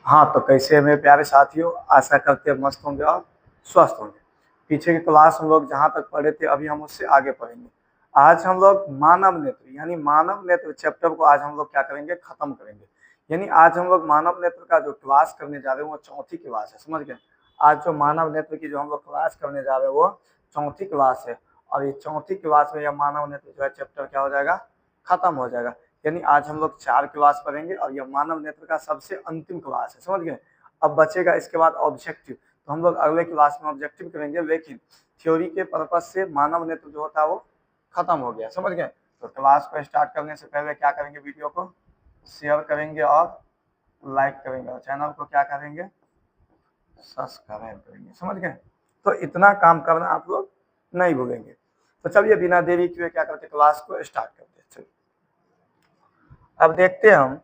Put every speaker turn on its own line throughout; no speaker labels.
हाँ, तो कैसे हैं मेरे प्यारे साथियों, आशा करते हैं मस्त होंगे और स्वस्थ होंगे। पीछे की क्लास हम लोग जहाँ तक पढ़े थे अभी हम उससे आगे पढ़ेंगे। आज हम लोग मानव नेत्र यानी मानव नेत्र चैप्टर को आज हम लोग क्या करेंगे, खत्म करेंगे। यानी आज हम लोग मानव नेत्र का जो क्लास करने जा रहे हैं वो चौथी क्लास है, समझ गए। आज जो मानव नेत्र की जो हम लोग क्लास करने जा रहे हैं वो चौथी क्लास है। और ये चौथी क्लास में यह मानव नेत्र जो है चैप्टर क्या हो जाएगा, खत्म हो जाएगा। यानी आज हम लोग 4 क्लास पढ़ेंगे और यह मानव नेत्र का सबसे अंतिम क्लास है, समझ गए। अब बचेगा इसके बाद ऑब्जेक्टिव, तो हम लोग अगले क्लास में ऑब्जेक्टिव करेंगे, लेकिन थ्योरी के पर्पज से मानव नेत्र जो होता है वो खत्म हो गया, समझ गए। तो क्लास को स्टार्ट करने से पहले क्या करेंगे, वीडियो को शेयर करेंगे और लाइक करेंगे और चैनल को क्या करेंगे, सब्सक्राइब करेंगे, समझ गए। तो इतना काम करना आप लोग नहीं भूलेंगे। तो चलिए बिना देरी किए क्या करते क्लास को स्टार्ट करते हैं। चलिए अब देखते हैं हम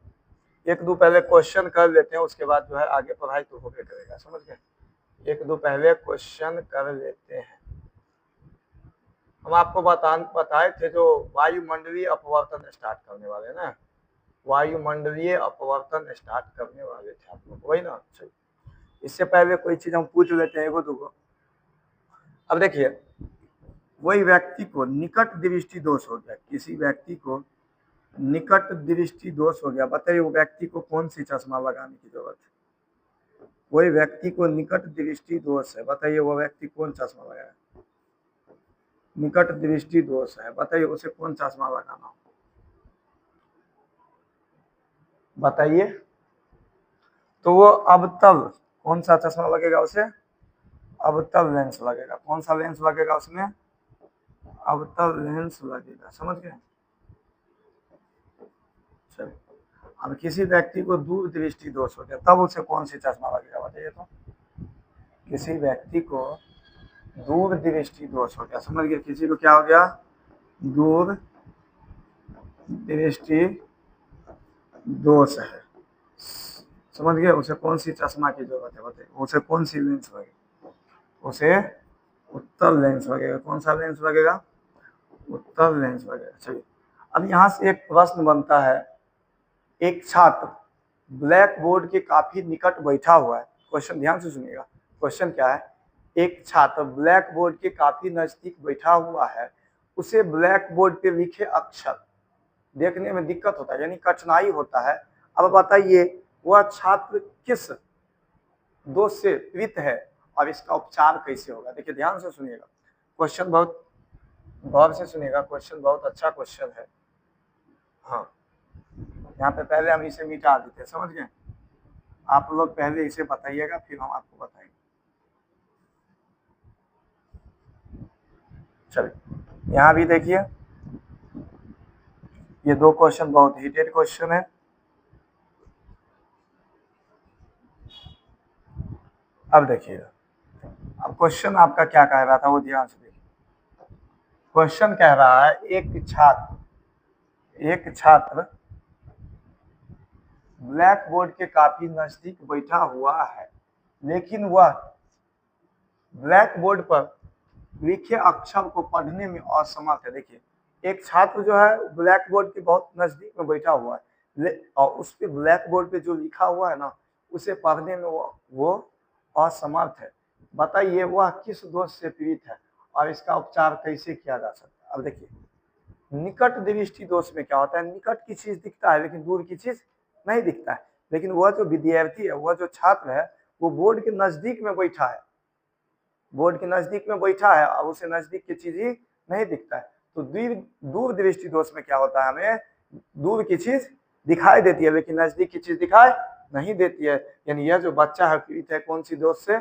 एक दो पहले क्वेश्चन कर लेते हैं, उसके बाद जो है आगे पढ़ाई तो होके करेगा, समझ गए। एक दो पहले क्वेश्चन कर लेते हैं। हम आपको बताए थे जो वायुमंडलीय अपवर्तन स्टार्ट करने वाले ना, वायुमंडलीय अपवर्तन स्टार्ट करने वाले थे आप लोग, वही ना। चलिए इससे पहले कोई चीज हम पूछ लेते हैं एगो दूगो। अब देखिए, वही व्यक्ति को निकट दृष्टि दोष हो गया, किसी व्यक्ति को निकट दृष्टि दोष हो गया, बताइए वो व्यक्ति को कौन सी चश्मा लगाने की जरूरत है। वही व्यक्ति को निकट दृष्टि दोष है, बताइए वो व्यक्ति कौन चश्मा लगाए। निकट दृष्टि दोष है, बताइए उसे कौन चश्मा लगाना, बताइए। तो वो अवतल कौन सा चश्मा लगेगा उसे, अवतल लेंस लगेगा। कौन सा लेंस लगेगा उसमें, अवतल लेंस लगेगा, समझ गए। चलिए अब किसी व्यक्ति को दूर दृष्टि दोष हो गया, तब उसे कौन सी चश्मा लगेगा, बताइए। तो किसी व्यक्ति को दूर दृष्टि दोष हो गया, समझ गए। किसी को क्या हो गया, दूर दृष्टि दोष है, समझ गए। उसे कौन सी चश्मा की जरूरत है, बताइए। उसे कौन सी लेंस लगेगा, उसे उत्तल लेंस लगेगा। कौन सा लेंस लगेगा, उत्तल लेंस लगेगा। चलिए अब यहाँ से एक प्रश्न बनता है, एक छात्र ब्लैक बोर्ड के काफी निकट बैठा हुआ है। क्वेश्चन ध्यान से सुनिएगा, क्वेश्चन क्या है। एक छात्र ब्लैक बोर्ड के काफी नजदीक बैठा हुआ है, उसे ब्लैक बोर्ड पे लिखे अक्षर देखने में दिक्कत होता है, यानी कठिनाई होता है। अब बताइए वह छात्र किस दोष से पीड़ित है और इसका उपचार कैसे होगा। देखिए ध्यान से सुनिएगा, क्वेश्चन बहुत गौर से सुनिएगा, क्वेश्चन बहुत अच्छा क्वेश्चन है। हाँ, यहाँ पे पहले हम इसे मिटा देते हैं, समझ गए। आप लोग पहले इसे बताइएगा फिर हम आपको बताएंगे। चलिए यहाँ भी देखिए, ये दो क्वेश्चन बहुत हीटेड क्वेश्चन है। अब देखिएगा, अब क्वेश्चन आपका क्या कह रहा था वो ध्यान से देखिए। क्वेश्चन कह रहा है एक छात्र ब्लैक बोर्ड के काफी नजदीक बैठा हुआ है, लेकिन वह ब्लैक बोर्ड पर लिखे अक्षर को पढ़ने में असमर्थ है। देखिए एक छात्र जो है ब्लैक बोर्ड के बहुत नजदीक में बैठा हुआ है और उस पे ब्लैक बोर्ड पे जो लिखा हुआ है ना, उसे पढ़ने में वो असमर्थ है। बताइए वह किस दोष से पीड़ित है और इसका उपचार कैसे किया जा सकता है। अब देखिए निकट दृष्टि दोष में क्या होता है, निकट की चीज दिखता है लेकिन दूर की चीज नहीं दिखता है। लेकिन वह जो विद्यार्थी है, वह जो छात्र है, वो बोर्ड के नजदीक में बैठा है, बोर्ड के नजदीक में बैठा है और उसे नजदीक की चीज ही नहीं दिखता है। तो दूर दृष्टि दोष में क्या होता है, हमें दूर की चीज दिखाई देती है लेकिन नजदीक की चीज दिखाई नहीं देती है। यानी यह जो बच्चा है पीड़ित है कौन सी दोष से,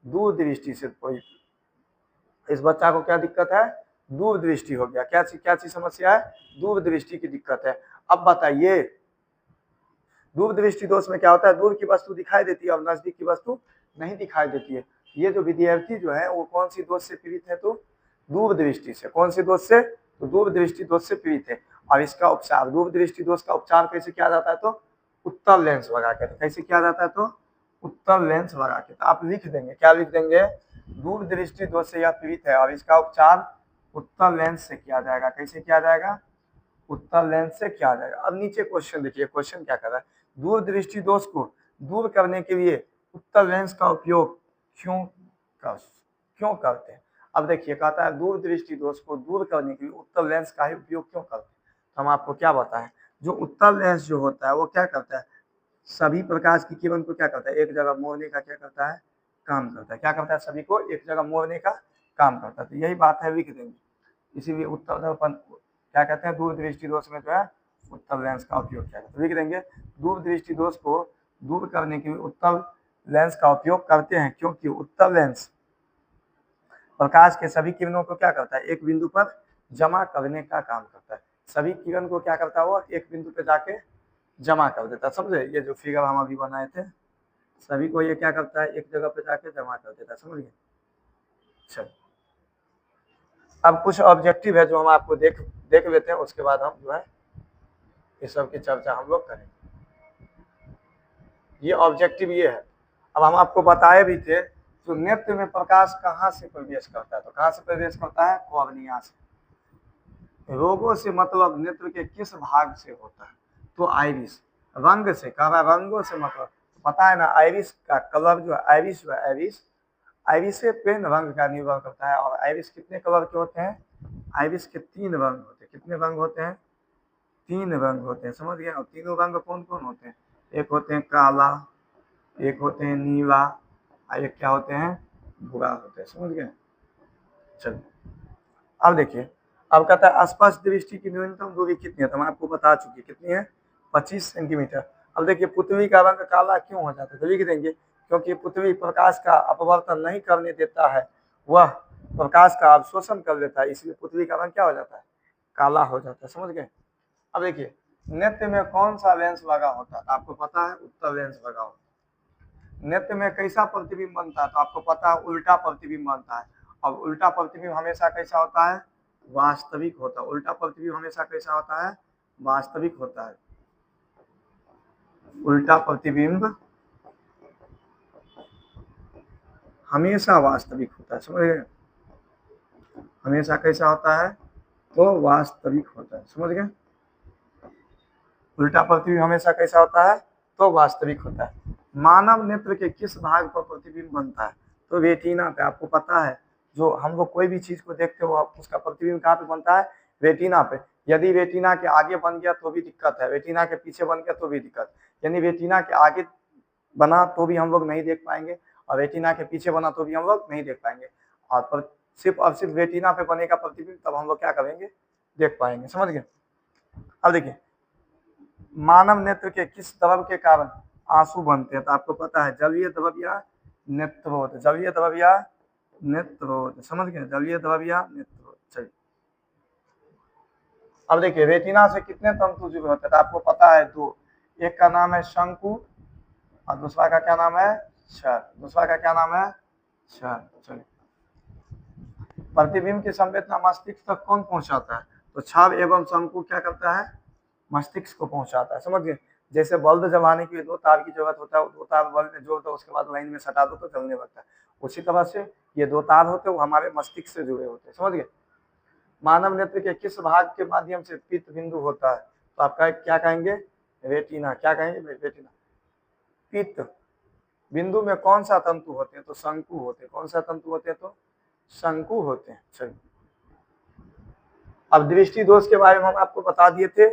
दूर दृष्टि से। कोई इस बच्चा को क्या दिक्कत है, दूर दृष्टि हो गया। क्या चीज समस्या है, दूर दृष्टि की दिक्कत है। अब बताइए दूर दृष्टि दोष में क्या होता है, दूर की वस्तु दिखाई देती है और नजदीक की वस्तु नहीं दिखाई देती है। ये जो विद्यार्थी जो है वो कौन सी दोष से पीड़ित है, तो दूर दृष्टि से। कौन सी दोष से, तो दूर दृष्टि दोष से पीड़ित है। और इसका उपचार, दूर दृष्टि दोष का उपचार कैसे किया जाता है, तो उत्तल लेंस लगा के। कैसे किया जाता है, तो उत्तल लेंस लगा के। तो आप लिख देंगे, क्या लिख देंगे, दूर दृष्टि दोष से यह पीड़ित है और इसका उपचार उत्तल लेंस से किया जाएगा। कैसे किया जाएगा, उत्तल लेंस से किया जाएगा। अब नीचे क्वेश्चन देखिए, क्वेश्चन क्या कर रहा है, दूर दृष्टि दोष को दूर करने के लिए उत्तल लेंस का उपयोग क्यों करते हैं? अब देखिए कहता है दूर दृष्टि दोष को दूर करने के लिए उत्तल लेंस का ही उपयोग क्यों करते हैं? तो हम आपको क्या बताएं, जो उत्तल लेंस जो होता है वो क्या करता है, सभी प्रकाश की किरण को क्या करता है, एक जगह मोड़ने का क्या करता है, काम करता है। क्या करता है, सभी को एक जगह मोड़ने का काम करता है। तो यही बात है, लिख देंगे। इसीलिए उत्तल दर्पण क्या कहते हैं, दूर दृष्टि दोष में जो है उत्तल लेंस का उपयोग किया जाता है। लिख देंगे दूर दृष्टि दोष को दूर करने के लिए उत्तल लेंस का उपयोग करते हैं, क्योंकि उत्तल लेंस प्रकाश के सभी किरणों को क्या करता है, एक बिंदु पर जमा करने का काम करता है। सभी किरण को क्या करता है, वो एक बिंदु पे जाके जमा कर देता है। समझे, ये जो फिगर हम अभी बनाए थे, सभी को ये क्या करता है, एक जगह पे जाके जमा कर देता है। समझ गए। चल, अब कुछ ऑब्जेक्टिव है जो हम आपको देख लेते हैं, उसके बाद हम जो है इस सब की चर्चा हम लोग करेंगे। ये ऑब्जेक्टिव ये है। अब हम आपको बताए भी थे, तो नेत्र में प्रकाश कहाँ से प्रवेश करता है, तो कहाँ से प्रवेश करता है, कॉर्निया से। रोगों से मतलब नेत्र के किस भाग से होता है, तो आइरिस। रंग से, कह रहा रंगों से मतलब, तो पता है ना आइरिस का कलर जो है, आइरिस जो है, आइरिस से पेन रंग का निर्भर करता है। और आइरिस कितने कलर के होते हैं, आइरिस के 3 रंग होते हैं। कितने रंग होते हैं, 3 रंग होते हैं। समझ गए। और तीनों रंग कौन कौन होते हैं, एक होते हैं काला, एक होते हैं नीला, और एक क्या होते हैं, भूरा होते हैं। समझ गए। चलिए अब देखिए, अब कहता है स्पष्ट दृष्टि की न्यूनतम दूरी कितनी है, तो मैं आपको बता चुकी कितनी है, 25 सेंटीमीटर। अब देखिए पृथ्वी का रंग काला क्यों हो जाता है, तो लिख देंगे क्योंकि पृथ्वी प्रकाश का अपवर्तन नहीं करने देता है, वह प्रकाश का अवशोषण कर लेता है, इसलिए पृथ्वी का रंग क्या हो जाता है, काला हो जाता है। समझ गए। अब देखिए नेत्र में कौन सा लेंस लगा होता है, तो आपको पता है उत्तल लेंस लगा होता है। नेत्र में कैसा प्रतिबिंब बनता है, तो आपको पता है उल्टा प्रतिबिंब बनता है। और उल्टा प्रतिबिंब हमेशा कैसा होता है, वास्तविक होता है। उल्टा प्रतिबिंब हमेशा कैसा होता है, वास्तविक होता है। उल्टा प्रतिबिंब हमेशा वास्तविक होता है। समझ गए, हमेशा कैसा होता है, तो वास्तविक होता है। समझ गए। उल्टा प्रतिबिंब हमेशा कैसा होता है, तो वास्तविक होता है। मानव नेत्र के किस भाग पर प्रतिबिंब बनता है, तो रेटिना पे। आपको पता है जो हम लोग कोई भी चीज को देखते हो उसका प्रतिबिंब कहाँ पे बनता है, रेटिना पे। यदि रेटिना के आगे बन गया तो भी दिक्कत है, रेटिना के पीछे बन गया तो भी दिक्कत। यानी रेटिना के आगे बना तो भी हम लोग नहीं देख पाएंगे, और रेटिना के पीछे बना तो भी हम लोग नहीं देख पाएंगे। और सिर्फ और सिर्फ रेटिना पे बनेगा प्रतिबिंब, तब हम लोग क्या करेंगे, देख पाएंगे। समझ गए। अब देखिए मानव नेत्र के किस द्रव के कारण आंसू बनते हैं, तो आपको पता है जलीय द्रव या नेत्रोत। जलीय द्रव या नेत्रोत। समझ गए, जलीय द्रव या नेत्रोत। चलिए अब देखिए रेटिना से कितने तंतु जुड़े होते हैं, तो आपको पता है 2। एक का नाम है शंकु और दूसरा का क्या नाम है, छड़। दूसरा का क्या नाम है, छड़। चलिए प्रतिबिंब की संवेदना मस्तिष्क तक कौन पहुंचाता है, तो छड़ एवं शंकु क्या करता है, मस्तिष्क को पहुंचाता है। समझ गए। जैसे बल्ब जलाने के लिए 2 तार की जरूरत होता है, 2 तार बल्ब में जोड़ दो, उसके बाद लाइन में सटा दो तो जलने लगता है। उसी तरह से ये 2 तार होते हैं, वो हमारे मस्तिष्क से जुड़े होते हैं। समझ गए। मानव नेत्र के किस भाग के माध्यम से पित्त बिंदु होता है, तो आपका क्या कहेंगे, रेटिना। क्या कहेंगे, रेटिना। पित्त बिंदु में कौन सा तंतु होते हैं, तो शंकु होते हैं। कौन सा तंतु होते हैं, तो शंकु होते हैं। चलिए अब दृष्टि दोष के बारे में हम आपको बता दिए थे,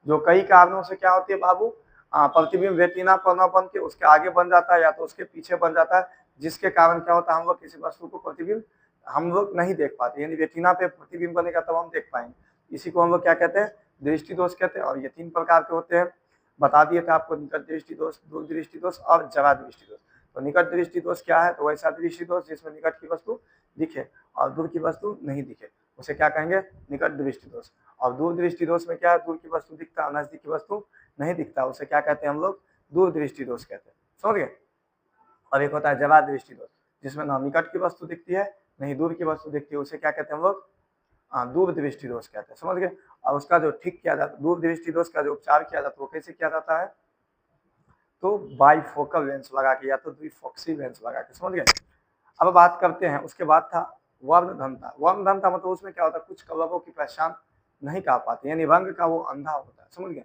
जो कई कारणों से क्या होती है बाबू, प्रतिबिंब रेटिना पर न बन के उसके आगे बन जाता है या तो उसके पीछे बन जाता है, जिसके कारण क्या होता है, हम लोग किसी वस्तु को प्रतिबिंब हम लोग नहीं देख पाते। यानी रेटिना पे प्रतिबिंब बनेगा तब हम देख पाएंगे। इसी को हम लोग क्या कहते हैं, दृष्टि दोष कहते हैं। और ये 3 प्रकार के होते हैं, बता दिए थे आपको, निकट दृष्टि दोष, दूर दृष्टि दोष और जरा दृष्टि दोष। तो निकट दृष्टि दोष क्या है, तो वैसा दृष्टि दोष जिसमें निकट की वस्तु दिखे और दूर की वस्तु नहीं दिखे, उसे क्या कहेंगे, निकट दृष्टि दोष। और दूर दृष्टि दोष में क्या है, दूर की वस्तु दिखता है, नजदीक की वस्तु नहीं दिखता, उसे क्या कहते हैं हम लोग, दूर दृष्टि दोष कहते हैं। समझ गए। और एक होता है जरा दृष्टि दोष, जिसमें ना निकट की वस्तु दिखती है नहीं दूर की वस्तु दिखती है, उसे क्या कहते हैं हम लोग, दूर दृष्टि दोष कहते हैं। समझ गए। और उसका जो ठीक किया जाता है, दूर दृष्टि दोष का जो उपचार किया जाता है वो कैसे किया जाता है, तो बाइफोकल लेंस लगा के या तो द्विफोक्सी लेंस लगा के। समझ गए। अब बात करते हैं, उसके बाद था वर्णधनता। वर्णधनता मतलब उसमें क्या होता है, कुछ कलरों की पहचान नहीं कर पाते, यानी रंग का वो अंधा होता है। समझ गए।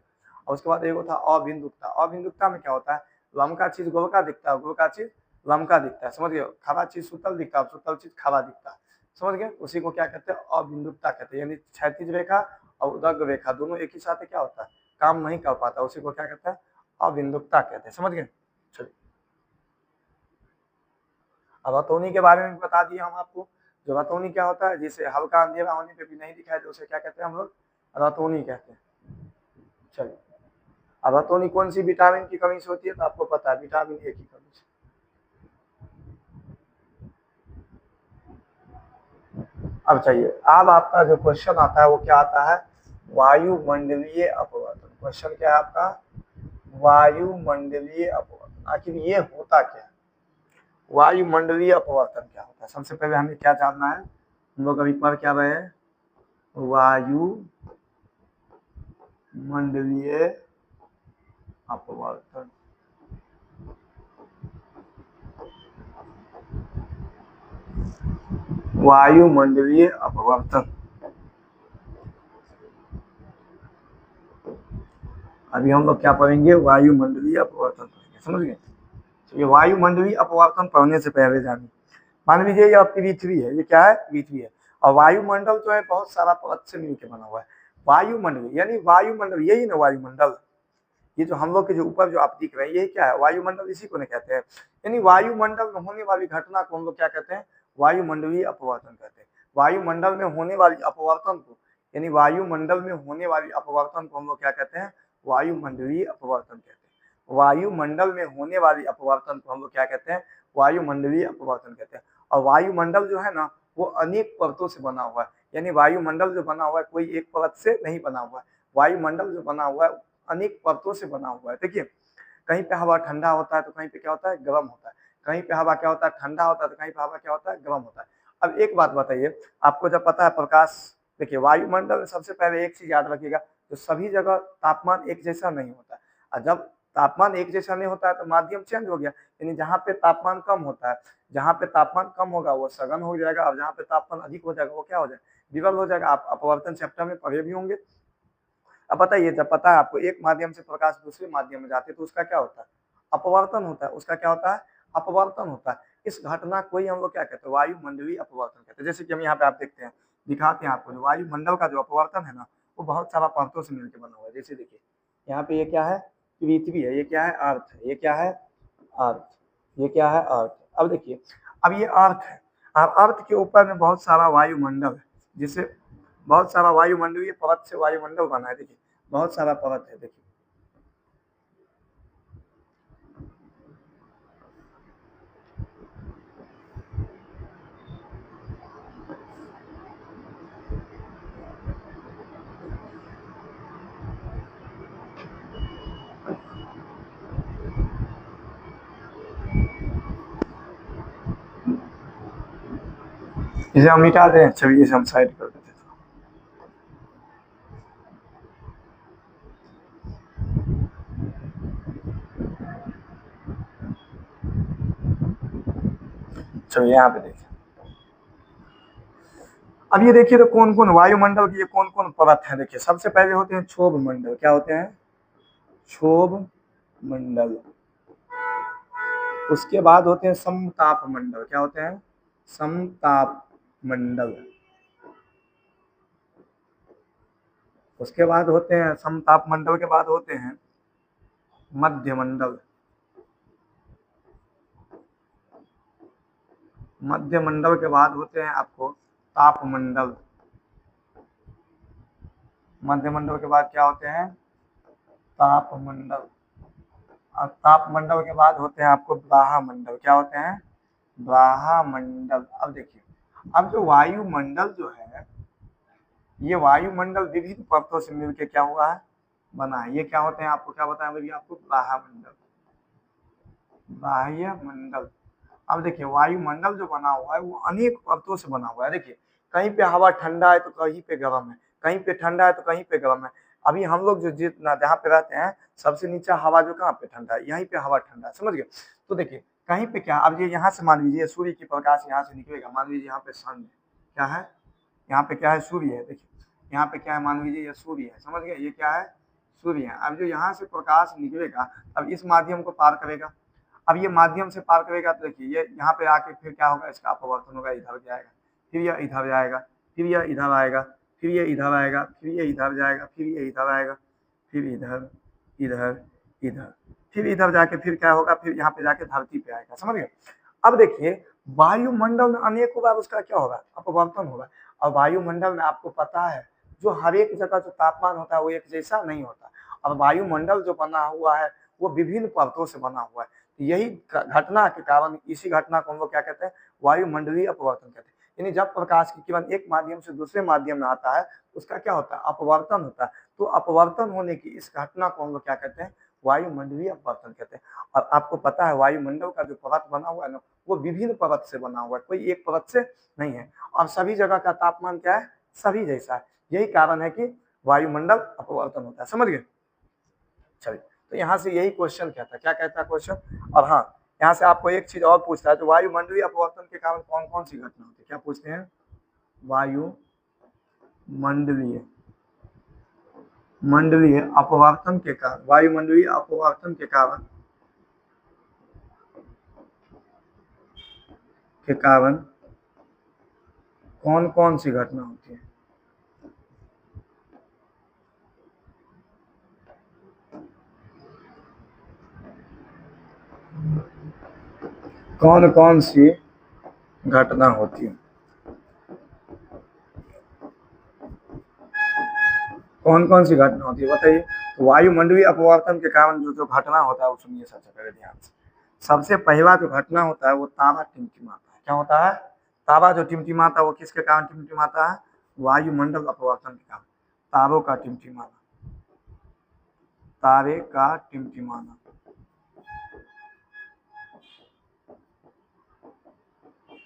और उसके बाद एक होता है अबिंदुकता। अबिंदुकता में क्या होता है, लमका चीज गोलका दिखता है, गोलका चीज लमका दिखता है, समझ गए। खड़ा चीज सुतल दिखता है, सुतल चीज खड़ा दिखता है, समझ गए। उसी को क्या कहते हैं, अबिंदुकता कहते हैं। यानी क्षैतिज रेखा और उदग्र रेखा दोनों एक ही साथ क्या होता है, काम नहीं कर पाता, उसी को क्या कहते हैं, अबिंदुकता कहते हैं, समझ गए। चलिए अब रतौनी के बारे में बता दिए हम आपको। जो रतौनी क्या होता है, जिसे हल्का अंधेरा होने पे भी नहीं दिखाई दे उसे क्या कहते हैं हम लोग, रतौनी कहते हैं। चलिए अब रतौनी कौन सी विटामिन की कमी से होती है, तो आपको पता है विटामिन ए की कमी से। अब चाहिए, अब आपका जो क्वेश्चन आता है वो क्या आता है, वायुमंडलीय अपवर्तन। क्वेश्चन क्या है आपका, वायुमंडलीय अपवर्तन। आखिर ये होता क्या है, वायुमंडलीय अपवर्तन क्या होता है। सबसे पहले हमें क्या जानना है, हम लोग अभी पढ़ क्या रहे हैं, वायुमंडलीय अपवर्तन। वायुमंडलीय अपवर्तन, अभी हम लोग क्या पढ़ेंगे, वायुमंडलीय अपवर्तन पढ़ेंगे, समझ गए। तो ये वायुमंडलीय अपवर्तन पढ़ने से पहले जानिए, मान लीजिए यह पृथ्वी है, ये क्या है, पृथ्वी है, और वायुमंडल जो है बहुत सारा परत से मिलकर बना हुआ है। वायुमंडल यानी वायुमंडल, यही ना वायुमंडल, ये जो हम लोग के जो ऊपर जो आप दिख रहे हैं यही क्या है, वायुमंडल, इसी को नहीं कहते हैं। यानी वायुमंडल में होने वाली घटना को हम लोग क्या कहते हैं, वायुमंडलीय अपवर्तन कहते हैं। वायुमंडल में होने वाली अपवर्तन को, यानी वायुमंडल में होने वाली अपवर्तन को हम लोग क्या कहते हैं, वायुमंडलीय अपवर्तन कहते हैं। वायुमंडल में होने वाली अपवर्तन को हम लोग क्या कहते हैं, वायुमंडलीय अपवर्तन कहते हैं। और वायुमंडल जो है ना वो अनेक परतों से बना हुआ है, यानी वायुमंडल जो बना हुआ है कोई एक परत से नहीं बना हुआ है। वायुमंडल जो बना हुआ है अनेक परतों से बना हुआ है। देखिए कहीं पे हवा ठंडा होता है तो कहीं पे क्या होता है, गर्म होता है। कहीं पे हवा क्या होता है, ठंडा होता है, तो कहीं पे हवा क्या होता है, गर्म होता है। अब एक बात बताइए, आपको जब पता है प्रकाश, देखिए वायुमंडल में सबसे पहले एक चीज याद रखिएगा, तो सभी जगह तापमान एक जैसा नहीं होता है। और जब तापमान एक जैसा नहीं होता है तो माध्यम चेंज हो गया, यानी जहाँ पे तापमान कम होता है, जहाँ पे तापमान कम होगा वो सघन हो जाएगा, और जहाँ पे तापमान अधिक हो जाएगा वो क्या हो जाएगा, विरल हो जाएगा। आप अपवर्तन चैप्टर में पढ़े भी होंगे। अब बताइए, जब पता है आपको एक माध्यम से प्रकाश दूसरे माध्यम में जाते तो उसका क्या होता है, अपवर्तन होता है। उसका क्या होता है, अपवर्तन होता है। इस घटना को ही हम लोग क्या कहते हैं, वायुमंडलीय अपवर्तन कहते हैं। जैसे कि हम यहाँ पे आप देखते हैं, दिखाते हैं आपको, जो वायुमंडल का जो अपवर्तन है ना वो बहुत सारा परतों से मिलकर बना हुआ है। जैसे देखिए यहाँ पे ये क्या है, पृथ्वी है, ये क्या है, अर्थ है, ये क्या है, अर्थ, ये क्या है, अर्थ। अब देखिए, अब ये अर्थ है और अर्थ के ऊपर में बहुत सारा वायुमंडल है, जिसे बहुत सारा वायुमंडलीय परत से वायुमंडल बना है। देखिए बहुत सारा परत है, देखिए इसे हम मिटा दें, चलिए इसे हम साइड कर देते हैं। चलिए यहाँ पे देखिए, अब ये देखिए तो कौन कौन वायुमंडल की ये कौन कौन परत है। देखिए सबसे पहले होते हैं क्षोभ मंडल, क्या होते हैं, क्षोभ मंडल। उसके बाद होते हैं समताप मंडल, क्या होते हैं, समताप मंडल। उसके बाद होते हैं समताप मंडल के बाद होते हैं मध्य मंडल। मध्य मंडल के बाद होते हैं आपको ताप मंडल। मध्य मंडल के बाद क्या होते हैं, ताप मंडल। और ताप मंडल के बाद होते हैं आपको ब्राहा मंडल, क्या होते हैं, ब्राहा मंडल। अब देखिए, अब जो वायुमंडल जो है ये वायुमंडल विभिन्न परतों से मिलकर क्या हुआ है, बना है। ये क्या होते हैं, आपको क्या बताया अभी आपको, ब्राहा मंडल, बाह्य मंडल। अब देखिए वायुमंडल जो बना हुआ है वो अनेक परतों से बना हुआ है। देखिए कहीं पे हवा ठंडा है तो कहीं पे गर्म है, कहीं पे ठंडा है तो कहीं पे गर्म है। अभी हम लोग जो जितना जहाँ पे रहते हैं सबसे नीचा हवा जो कहाँ पे ठंडा है, यहीं पे हवा ठंडा है, समझ गए। तो देखिए कहीं पे क्या, अब ये यहाँ से मान लीजिए सूर्य की प्रकाश यहाँ से निकलेगा, मान लीजिए यहाँ पे सन है, क्या है, यहाँ पे क्या है, सूर्य है। देखिए यहाँ पे क्या है, मान लीजिए ये सूर्य है, समझ गए, ये क्या है, सूर्य है। अब जो यहाँ से प्रकाश निकलेगा अब इस माध्यम को पार करेगा। अब ये माध्यम से पार करेगा तो देखिए ये यहाँ पे आके फिर क्या होगा, इसका अपवर्तन होगा, इधर जाएगा, फिर यह इधर जाएगा, फिर यह इधर आएगा, फिर ये इधर आएगा, फिर ये इधर जाएगा, फिर ये इधर आएगा, फिर इधर, इधर, इधर, फिर इधर जाके फिर क्या होगा, फिर यहाँ पे जाके धरती पे आएगा। समझ गए। अब देखिए वायुमंडल में अनेकों बार उसका क्या होगा, अपवर्तन होगा। और वायुमंडल में आपको पता है जो हर एक जगह जो तापमान होता है वो एक जैसा नहीं होता। अब वायुमंडल जो बना हुआ है वो विभिन्न परतों से बना हुआ है। यही घटना के कारण, इसी घटना को हम लोग क्या कहते हैं, वायुमंडलीय अपवर्तन कहते हैं। यानी जब प्रकाश की किरण एक माध्यम से दूसरे माध्यम में आता है उसका क्या होता है, अपवर्तन होता है। तो अपवर्तन होने की इस घटना को हम लोग क्या कहते हैं, वायुमंडलीय अपवर्तन कहते हैं। और आपको पता है वायुमंडल का जो परत बना हुआ है ना वो विभिन्न परत से बना हुआ है, कोई एक परत से नहीं है। और सभी जगह का तापमान क्या है, सभी जैसा है। यही कारण है कि वायुमंडल अपवर्तन होता है। समझ गए। चलिए तो यहाँ से यही क्वेश्चन कहता है, क्या कहता है क्वेश्चन। और हाँ यहाँ से आपको एक चीज और पूछता है, तो वायुमंडलीय अपवर्तन के कारण कौन कौन सी घटना होती है, क्या पूछते हैं, वायुमंडलीय अपवर्तन के कारण, वायुमंडलीय अपवर्तन के कारण कौन कौन सी घटना होती है। कौन कौन सी घटना होती है, कौन कौन सी घटना होती है बताइए। तो वायुमंडलीय अपवर्तन के कारण जो जो घटना होता है वो सुनिए सबसे पहले ध्यान से। सबसे पहला जो घटना होता है वो तारा टिमटिमाता है। क्या होता है, तारा जो टिमटिमाता है वो किसके कारण टिमटिमाता है, वायुमंडल अपवर्तन के कारण। तारों का टिमटिमाना, तारे का टिमटिमाना।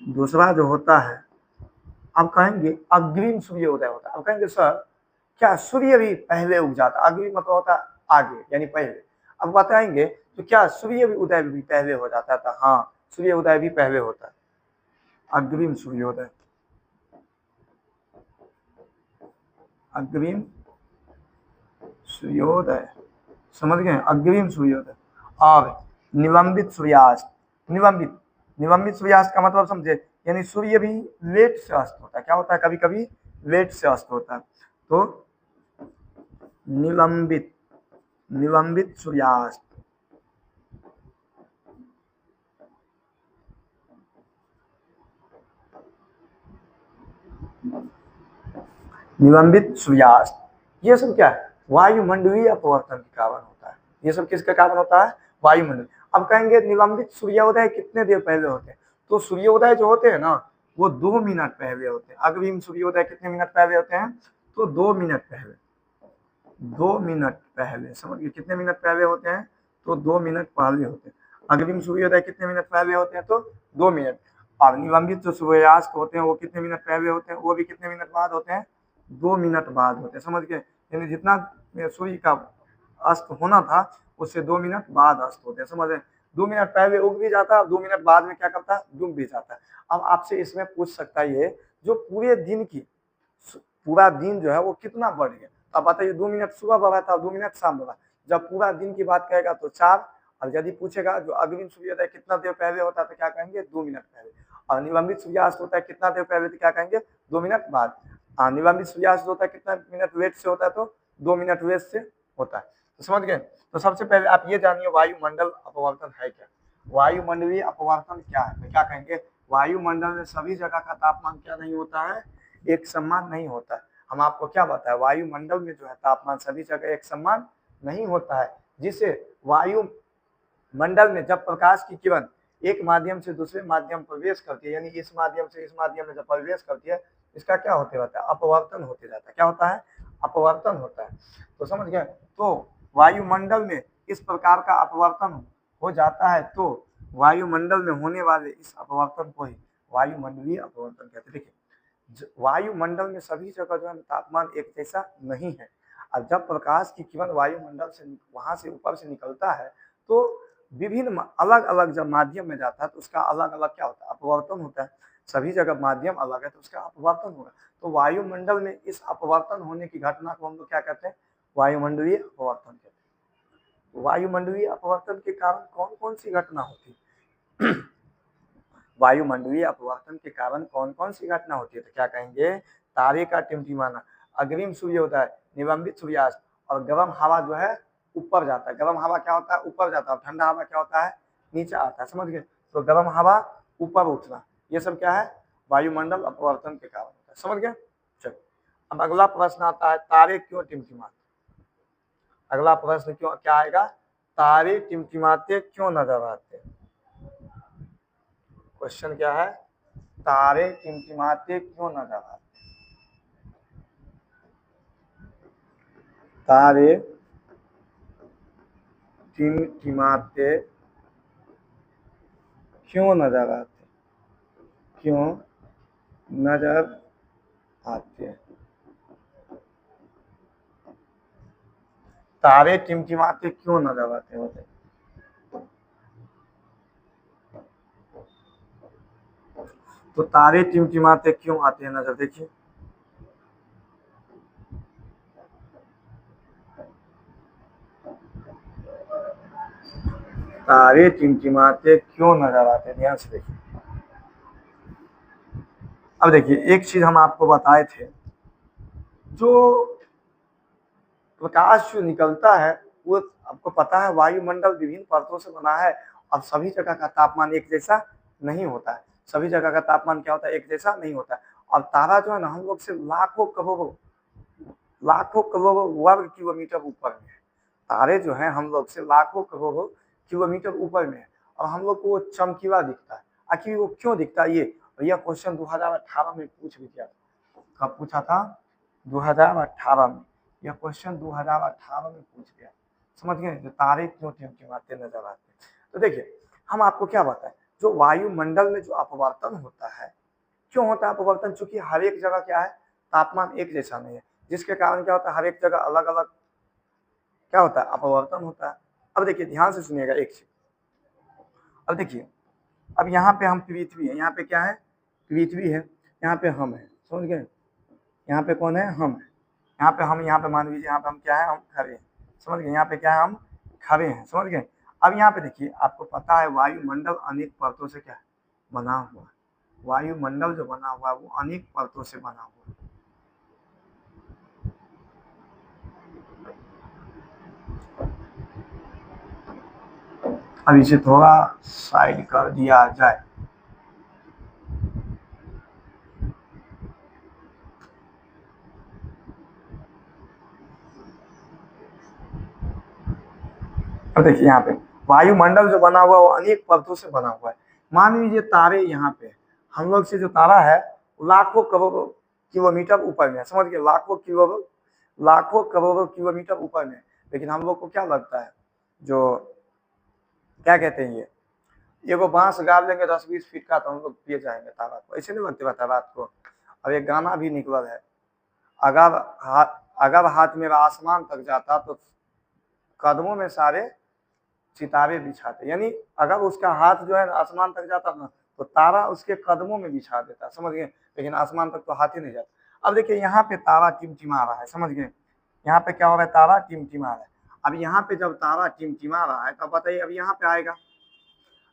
दूसरा जो होता है, अब कहेंगे अग्रिम सूर्योदय होता है। अब कहेंगे सर क्या सूर्य भी पहले उग जाता, अग्रिम मतलब होता है आगे यानी पहले। अब बताएंगे तो क्या सूर्य भी उदय भी पहले हो जाता था, हाँ सूर्य उदय भी पहले होता है, अग्रिम सूर्योदय, अग्रिम सूर्योदय। समझ गए, अग्रिम सूर्योदय। और निलंबित सूर्यास्त, निलंबित सूर्यास्त का मतलब समझे, यानी सूर्य भी लेट से अस्त होता है। क्या होता है, कभी कभी लेट से अस्त होता है। तो निलंबित सूर्यास्त, निलंबित सूर्यास्त, ये सब क्या है, वायुमंडलीय अपवर्तन के कारण होता है। ये सब किसके कारण होता है, वायुमंडल। अब कहेंगे निलंबित सूर्योदय कितने देर पहले होते हैं, तो सूर्योदय जो होते हैं ना वो 2 मिनट पहले होते हैं। अग्रिम सूर्योदय कितने मिनट पहले होते हैं, तो 2 मिनट पहले, 2 मिनट पहले। समझिए कितने मिनट पहले होते हैं, तो 2 मिनट पहले होते हैं। अग्रिम सूर्योदय कितने मिनट पहले होते हैं, तो 2 मिनट। और निलंबित जो सूर्यास्त होते हैं वो कितने मिनट पहले होते हैं, वो भी कितने मिनट बाद होते हैं, 2 मिनट बाद होते हैं। समझ गए, यानी जितना सूर्य का अस्त होना था उससे 2 मिनट बाद अस्त होते हैं। समझ रहे, 2 मिनट पहले उग भी जाता है, 2 मिनट बाद में क्या करता है, डूब भी जाता है। अब आपसे इसमें पूछ सकता है ये जो पूरे दिन की, पूरा दिन जो है वो कितना बढ़ गया। अब बताइए 2 मिनट सुबह बढ़ा था, 2 मिनट शाम बढ़ा। जब पूरा दिन की बात करेगा तो 4। और यदि पूछेगा जो अग्रिम सूर्योदय कितना देर पहले होता है तो क्या कहेंगे, 2 मिनट पहले। और निलंबित सूर्यास्त होता है कितना देर पहले, तो क्या कहेंगे, 2 मिनट बाद। निलंबित सूर्यास्त होता है कितना मिनट वेट से होता है, तो 2 मिनट वेट से होता है। तो समझ गए। तो सबसे पहले आप ये जानिए वायुमंडल अपवर्तन है क्या। वायुमंडलीय अपवर्तन क्या है, तो क्या कहेंगे, वायुमंडल में सभी जगह का तापमान क्या नहीं होता है, एक समान नहीं होता है। हम आपको क्या बताया, वायुमंडल में जो है तापमान सभी जगह एक समान नहीं होता है, जिसे वायुमंडल में जब प्रकाश की किरण एक माध्यम से दूसरे माध्यम प्रवेश करती है, यानी इस माध्यम से इस माध्यम में जब प्रवेश करती है, इसका क्या होते रहता है, अपवर्तन होते जाता है। क्या होता है, अपवर्तन होता है। तो समझ गए। तो वायुमंडल में इस प्रकार का अपवर्तन हो जाता है, तो वायुमंडल में होने वाले इस अपवर्तन को ही वायुमंडलीय अपवर्तन कहते हैं। देखिए वायुमंडल में सभी जगह जो है तापमान एक जैसा नहीं है। और जब प्रकाश की किरण वायुमंडल से वहां से ऊपर से निकलता है तो विभिन्न अलग अलग जब माध्यम में जाता है तो उसका अलग अलग क्या होता है, अपवर्तन होता है। सभी जगह माध्यम अलग है तो उसका अपवर्तन होगा। तो वायुमंडल में इस अपवर्तन होने की घटना को हम लोग क्या कहते हैं, वायुमंडलीय अपवर्तन कहते हैं। वायुमंडलीय अपवर्तन के कारण कौन कौन सी घटना होती है? वायुमंडलीय अपवर्तन के कारण कौन कौन सी घटना होती है? तो क्या कहेंगे, तारे का टिमटिमाना, अग्रिम सूर्योदय, निलंबित सूर्यास्त, और गर्म हवा जो है ऊपर जाता है। गर्म हवा क्या होता है? ऊपर जाता है। ठंडा हवा क्या होता है? नीचे आता है। समझ गए? तो गर्म हवा ऊपर उठना, ये सब क्या है? वायुमंडल अपवर्तन के कारण होता है। समझ गए? चलो, अब अगला प्रश्न आता है, तारे क्यों टिमटिमाते? अगला प्रश्न क्यों क्या आएगा? तारे टिमटिमाते क्यों नजर आते? क्वेश्चन क्या है? तारे टिमटिमाते क्यों नजर आते? तारे टिमटिमाते क्यों नजर आते? क्यों नजर आते? तारे टिमटिमाते क्यों नजर आते होते? तो तारे टिमटिमाते क्यों आते हैं नजर? देखिए, तारे टिमटिमाते क्यों नजर आते? ध्यान से देखिए। अब देखिए, एक चीज हम आपको बताए थे, जो प्रकाश जो निकलता है वो आपको पता है वायुमंडल विभिन्न परतों से बना है, और सभी जगह का तापमान एक जैसा नहीं होता है। सभी जगह का तापमान क्या होता है? एक जैसा नहीं होता है। और तारा जो है ना, हम लोग से लाखों करोड़ों वर्ग किलोमीटर ऊपर में है। तारे जो है हम लोग से लाखों करोड़ों किलोमीटर ऊपर में है, और हम लोग को वो चमकीला दिखता है। आखिर वो क्यों दिखता है? ये यह क्वेश्चन 2018 में पूछ भी किया। कब पूछा था? 2018 में। यह क्वेश्चन 2018 में पूछ गया। समझ गए? जो तारे क्यों टिमटिमाते नजर आते हैं। तो देखिए, हम आपको क्या बताएं, जो वायुमंडल में जो अपवर्तन होता है, क्यों होता है अपवर्तन? चूंकि हर एक जगह क्या है, तापमान एक जैसा नहीं है, जिसके कारण क्या होता है, हर एक जगह अलग अलग क्या होता है, अपवर्तन होता है। अब देखिए, ध्यान से सुनिएगा एक चीज। अब देखिए, अब यहाँ पे हम पृथ्वी है, यहाँ पे क्या है? पृथ्वी है, यहाँ पे हम है। समझ गए? यहाँ पे कौन है? हम है। यहाँ पे हम, यहाँ पे मान लीजिए यहाँ पे हम क्या है? हम खड़े हैं। समझ गए? यहाँ पे क्या है? हम खड़े हैं। समझ गए? अब यहाँ पे देखिए, आपको पता है वायुमंडल अनेक परतों से क्या है? बना हुआ है। वायुमंडल जो बना हुआ है वो अनेक परतों से बना हुआ है। अब इसे थोड़ा साइड कर दिया जाए। अब देखिए, यहाँ पे वायुमंडल जो बना हुआ है वो अनेक परतों से बना हुआ है। मान लीजिए तारे यहाँ पे, हम लोग से जो तारा है लाखों करोड़ों किलोमीटर ऊपर में है। समझ गए? लाखों करोड़ों किलोमीटर ऊपर में। लेकिन हम लोग को क्या लगता है, जो क्या कहते हैं, ये वो बांस गाड़ लेंगे 10-20 फीट का, तो हम लोग पिए जाएंगे तारा को। ऐसे नहीं बनते रहता रात को। अब एक गाना भी निकला है, अगर अगर हाथ मेरा आसमान तक जाता तो कदमों में सारे सितारे बिछाते। यानी अगर उसका हाथ जो है आसमान तक जाता ना, तो तारा उसके कदमों में बिछा देता। समझ गए? लेकिन आसमान तक तो हाथ ही नहीं जाता। अब देखिए, यहाँ पे तारा टिमटिमा रहा है। समझ गए? यहाँ पे क्या हो रहा है? तारा टिमटिमा रहा है। अब यहाँ पे जब तारा टिमटिमा रहा है, तब बताइए अब यहाँ पे आएगा।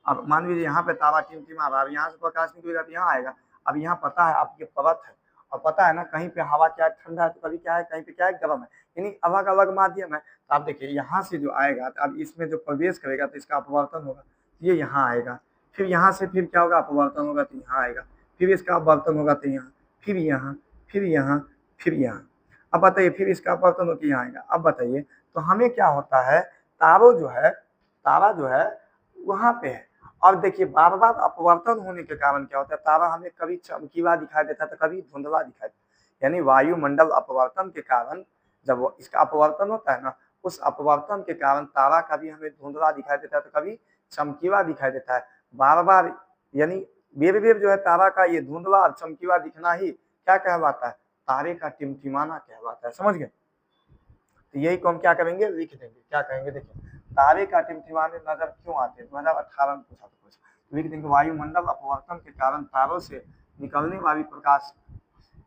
अब मान लीजिए यहाँ पे तारा टिमटिमा रहा है, यहाँ से प्रकाश निकलेगा तो यहाँ आएगा। अब यहाँ पता है आपके परत है, और पता है ना कहीं पे हवा क्या है, ठंडा है, तो कभी क्या है, कहीं पे क्या है, गर्म है। यानी अलग अलग माध्यम है। तो आप देखिए, यहाँ से जो आएगा, तो अब इसमें जो प्रवेश करेगा तो इसका अपवर्तन होगा, ये यहाँ आएगा। फिर यहाँ से फिर क्या होगा? अपवर्तन होगा तो यहाँ आएगा। फिर इसका अपवर्तन होगा तो यहाँ, फिर यहाँ, फिर यहाँ, फिर यहाँ। अब बताइए, फिर इसका अपवर्तन होकर यहाँ आएगा। अब बताइए, तो हमें क्या होता है, तारा जो है वहां पे है। और देखिए, बार बार अपवर्तन होने के कारण क्या होता है, तारा हमें कभी चमकीला दिखाई देता है तो कभी धुंधला दिखाई देता है। यानी वायुमंडल अपवर्तन के कारण, जब इसका अपवर्तन होता है ना, उस अपवर्तन के कारण तारा कभी हमें धुंधला दिखाई देता है तो कभी चमकीला दिखाई देता है। बार बार, यानी बेर बेर जो है तारा का ये धुंधला और चमकीला दिखना ही क्या कहलाता है? तारे का टिमटिमाना कहलाता है। समझ गए? तो यही को हम क्या करेंगे? लिख देंगे। क्या कहेंगे? देखिए, तारे का टिमटिमाने नजर क्यों आते हैं? 2018 में पूछा था क्वेश्चन। लिख देंगे, वायुमंडल अपवर्तन के कारण तारों से निकलने वाली प्रकाश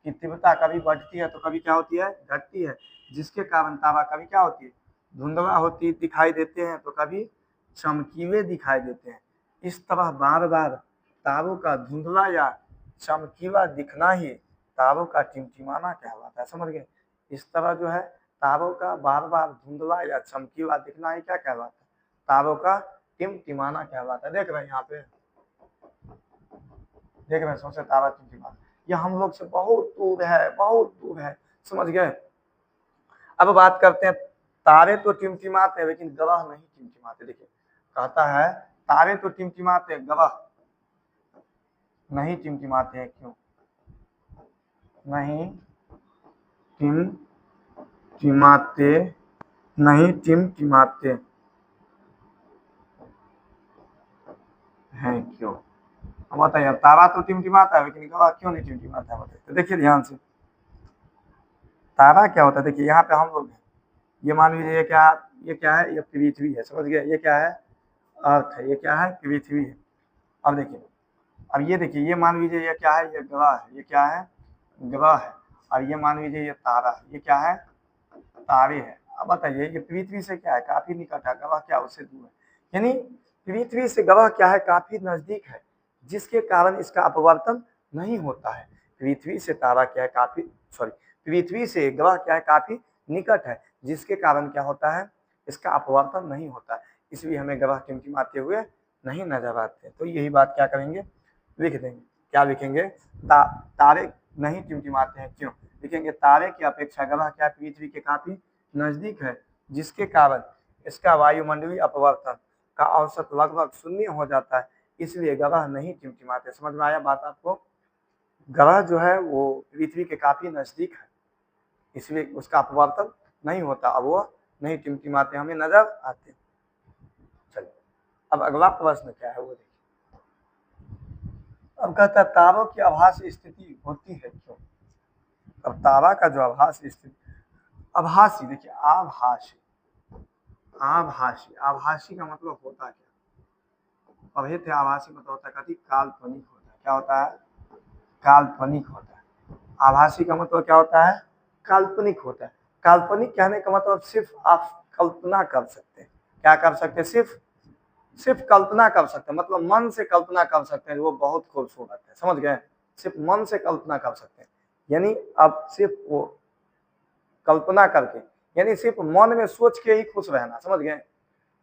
की तीव्रता कभी बढ़ती है तो कभी क्या होती है, घटती है, जिसके कारण तारा कभी क्या होती है, धुंधला होती दिखाई देते हैं तो कभी चमकीले दिखाई देते हैं। इस तरह बार बार तारों का धुंधला या चमकीला दिखना ही तारों का टिमटिमाना कहलाता है। समझ गए? इस तरह जो है तारों का बार बार धुंधला या चमकीला दिखना ही क्या कहलाता है, तारों का टिमटिमाना कहलाता है। देख रहे हैं यहाँ पे, देख रहे हैं सबसे तारा टिमटिमाना, यह हम लोग से बहुत दूर है, बहुत दूर है। समझ गए? अब बात करते हैं, तारे तो टिमटिमाते हैं लेकिन ग्रह नहीं टिमटिमाते। देखिए कहता है तारे तो टिमटिमाते हैं, ग्रह नहीं टिमटिमाते हैं। क्यों नहीं टिमटिमाते? नहीं टिमटिमाते हैं क्यों? अब बताइए, तारा तो टिमटिमाता है लेकिन ग्रह क्यों नहीं टिमटिमाता है? बताइए। तो देखिए ध्यान से, तारा क्या होता है, देखिए यहाँ पे हम लोग हैं, ये मान लीजिए ये क्या है, ये पृथ्वी है। समझ गए? ये क्या है, अर्थ है। ये क्या है, पृथ्वी है। अब देखिए, अब ये देखिए, ये मान लीजिए ये क्या है, ये ग्रह है। ये क्या है, ग्रह है। और ये मान लीजिए ये तारा है। ये क्या है, तारे है। अब बताइए, ये पृथ्वी से क्या है, काफी निकट है, ग्रह क्या उससे दूर है। यानी पृथ्वी से ग्रह क्या है, काफी नजदीक है, जिसके कारण इसका अपवर्तन नहीं होता है। पृथ्वी से तारा क्या है, काफी पृथ्वी से ग्रह क्या है, काफी निकट है, जिसके कारण क्या होता है, इसका अपवर्तन नहीं होता है। इसलिए हमें ग्रह टिमटिमाते हुए नहीं नजर आते। तो यही बात क्या करेंगे, लिख देंगे। क्या लिखेंगे, तारे नहीं टिमटिमाते हैं। क्यों? लिखेंगे तारे की अपेक्षा ग्रह क्या पृथ्वी के काफी नजदीक है, जिसके कारण इसका वायुमंडलीय अपवर्तन का औसत लगभग शून्य हो जाता है, इसलिए ग्रह नहीं टिमटिमाते। समझ में आया बात आपको? ग्रह जो है वो पृथ्वी के काफी नजदीक है, इसलिए उसका अपवर्तन नहीं होता, अब वो नहीं टिमटिमाते, हमें नजर आते। चलिए अब अगला प्रश्न क्या है वो देखिए। अब कहता है तारों की आभासी स्थिति होती है क्यों? अब तारा का जो आभासी स्थिति, आभासी, देखिए आभासी, आभासी का मतलब होता क्या? पढ़े थे, आभासी मतलब होता है कभी काल्पनिक होता है। क्या होता है, काल्पनिक होता है। आभासी का मतलब क्या होता है, काल्पनिक होता है। काल्पनिक कहने का मतलब सिर्फ आप कल्पना कर सकते हैं। क्या कर सकते हैं, सिर्फ कल्पना कर सकते हैं, मतलब मन से कल्पना कर सकते हैं, वो बहुत खूबसूरत है। समझ गए? सिर्फ मन से कल्पना कर सकते हैं, यानी अब सिर्फ वो कल्पना करके, यानी सिर्फ मन में सोच के ही खुश रहना। समझ गए?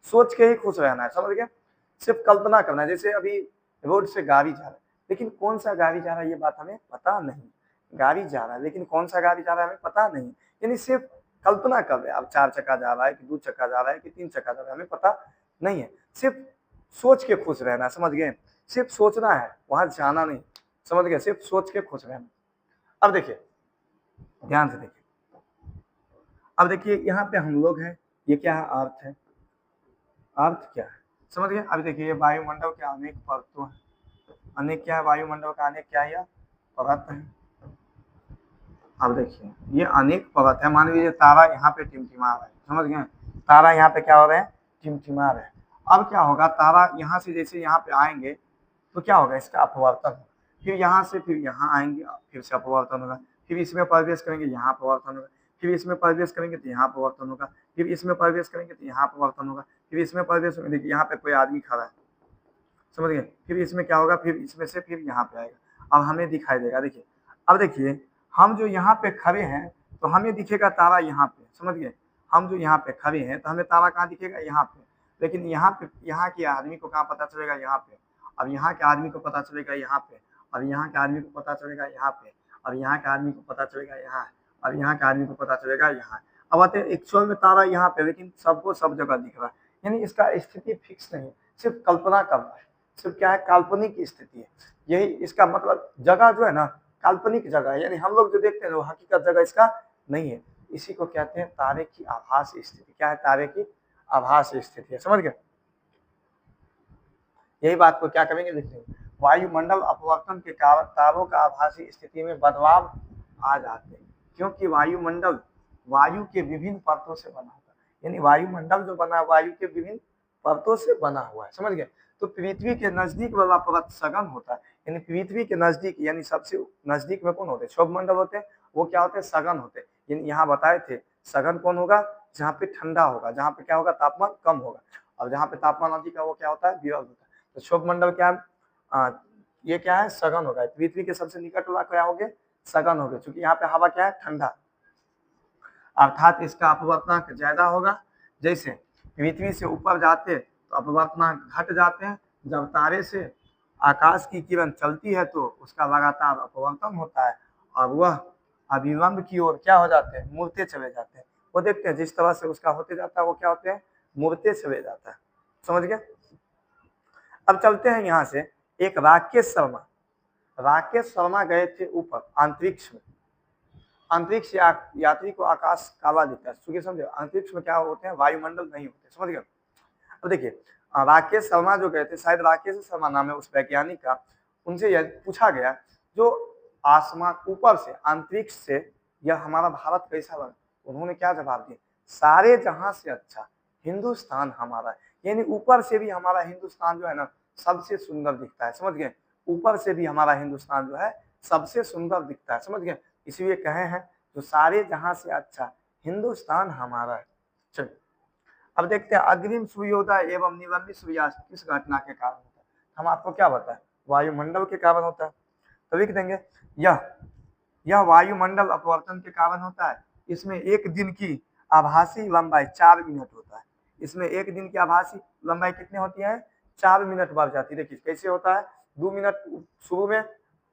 सोच के ही खुश रहना है। समझ गए? सिर्फ कल्पना करना है। जैसे अभी रोड से गाड़ी जा रहा है, लेकिन कौन सा गाड़ी जा रहा है ये बात हमें पता नहीं। गाड़ी जा रहा है लेकिन कौन सा गाड़ी जा रहा है हमें पता नहीं, यानी सिर्फ कल्पना कर रहे हैं। अब 4 चक्का जा रहा है कि 2 चक्का जा रहा है कि 3 चक्का जा रहा है हमें पता नहीं है, सिर्फ सोच के खुश रहना। समझ गए? सिर्फ सोचना है, वहां जाना नहीं। समझ गए? सिर्फ सोच के खुश रहना। अब देखिए ध्यान से देखिए, अब देखिए यहाँ पे हम लोग हैं, ये क्या है, अर्थ है। अर्थ क्या है, समझ गए? अब देखिए ये वायुमंडल के अनेक परतों हैं, अनेक क्या है, वायुमंडल का अनेक क्या है, परत है। अब देखिए ये अनेक परत है। मान लीजिए तारा यहाँ पे टिमटिमा रहा है। समझ गए? तारा यहाँ पे क्या हो रहे हैं, टिमटिमा रहे हैं। अब क्या होगा, तारा यहाँ से जैसे यहाँ पे आएंगे तो क्या होगा, इसका अपवर्तन होगा। फिर यहाँ से फिर यहाँ आएंगे, फिर से अपवर्तन होगा। फिर इसमें प्रवेश करेंगे, यहाँ अपवर्तन होगा। फिर इसमें प्रवेश करेंगे तो यहाँ अपवर्तन होगा। फिर इसमें प्रवेश करेंगे तो यहाँ अपवर्तन होगा। फिर इसमें प्रवेश, देखिए यहाँ पे कोई आदमी खड़ा है। समझ गए? फिर इसमें क्या होगा, फिर इसमें से फिर यहाँ पे आएगा, अब हमें दिखाई देगा। देखिए अब देखिए, हम जो यहाँ पे खड़े हैं तो हमें दिखेगा तारा यहाँ पे। समझ गए? हम जो यहाँ पे खड़े हैं तो हमें तारा कहाँ दिखेगा, यहाँ पे। लेकिन यहाँ पे, यहाँ के आदमी को कहाँ पता चलेगा, यहाँ पे। अब यहाँ के आदमी को पता चलेगा यहाँ पे, अब यहाँ के आदमी को पता चलेगा यहाँ पे, अब यहाँ के आदमी को पता चलेगा यहाँ, अब यहाँ के आदमी को पता चलेगा यहाँ। अब आते हैं एक्चुअल में तारा यहाँ पे, लेकिन सबको सब जगह दिख रहा है, यानी इसका स्थिति फिक्स नहीं, सिर्फ कल्पना कर रहा है। सिर्फ क्या है, काल्पनिक स्थिति है। यही इसका मतलब, जगह जो है ना काल्पनिक जगह है, यानी हम लोग जो देखते हैं वो हकीकत जगह इसका नहीं है। इसी को कहते हैं तारे की आभास स्थिति। क्या है, तारे की आभास स्थिति है। समझ गए? यही बात को क्या करेंगे, देखिए वायुमंडल अपवर्तन के कारण तारों का आभासी स्थिति में बदलाव आ जाते हैं, क्योंकि वायुमंडल वायु के विभिन्न परतों से बना होता है। यानी वायुमंडल जो बना वायु के विभिन्न परतों से बना हुआ है। समझ गए? तो पृथ्वी के नजदीक वाला पर्वत सघन होता है, यानी पृथ्वी के नजदीक यानी सबसे नजदीक में कौन होते हैं, क्षोभ मंडल होते हैं, वो क्या होते हैं, सघन होते हैं। यानी यहाँ बताए थे सघन कौन होगा, जहाँ पे ठंडा होगा, जहाँ पे क्या होगा, तापमान कम होगा, और जहाँ पे तापमान अधिक है वो क्या होता है, विरल होता है। तो क्षोभ मंडल क्या है, ये क्या है, सघन होगा। पृथ्वी के सबसे निकट वाला क्या हो गया, सघन हो गया, क्योंकि यहाँ पे हवा क्या है, ठंडा, अर्थात इसका अपवर्तनांक ज्यादा होगा। जैसे पृथ्वी से ऊपर जाते तो अपवर्तनांक घट जाते हैं, जब तारे से आकाश की किरण चलती है तो उसका लगातार अपवर्तन होता है और वह अभिलंब की ओर क्या हो जाते हैं, मुड़ते चले जाते हैं। वो देखते हैं जिस तरह से उसका होते जाता है वो क्या होते हैं, मुड़ते चले जाता है। समझ गए। अब चलते हैं यहाँ से, एक राकेश शर्मा गए थे ऊपर अंतरिक्ष में। अंतरिक्ष यात्री को आकाश काला दिखता है, सुनिए समझे, अंतरिक्ष में क्या होते हैं, वायुमंडल नहीं होते। समझ गए। अब देखिए राकेश शर्मा जो गए थे, शायद राकेश शर्मा नाम है उस वैज्ञानिक का, उनसे यह पूछा गया जो आसमान ऊपर से अंतरिक्ष से यह हमारा भारत कैसा बना। उन्होंने क्या जवाब दिया, सारे जहां से अच्छा हिंदुस्तान हमारा है। यानी ऊपर से भी हमारा हिंदुस्तान जो है ना सबसे सुंदर दिखता है। समझ गए, ऊपर से भी हमारा हिंदुस्तान जो है सबसे सुंदर दिखता है। समझ गए, इसलिए कहे हैं जो सारे जहां से अच्छा हिंदुस्तान हमारा है। चलिए अब देखते हैं अग्रिम सूर्योदय एवं निलंबित सूर्यास्त किस घटना के कारण होता है। हम आपको क्या बताएं, वायुमंडल के कारण होता है। तो लिख देंगे यह वायुमंडल अपवर्तन के कारण होता है। इसमें एक दिन की आभासी लंबाई 4 मिनट होता है। इसमें एक दिन की आभासी लंबाई कितनी होती है, 4 मिनट बढ़ जाती है। देखिए कैसे होता है, 2 मिनट शुरू में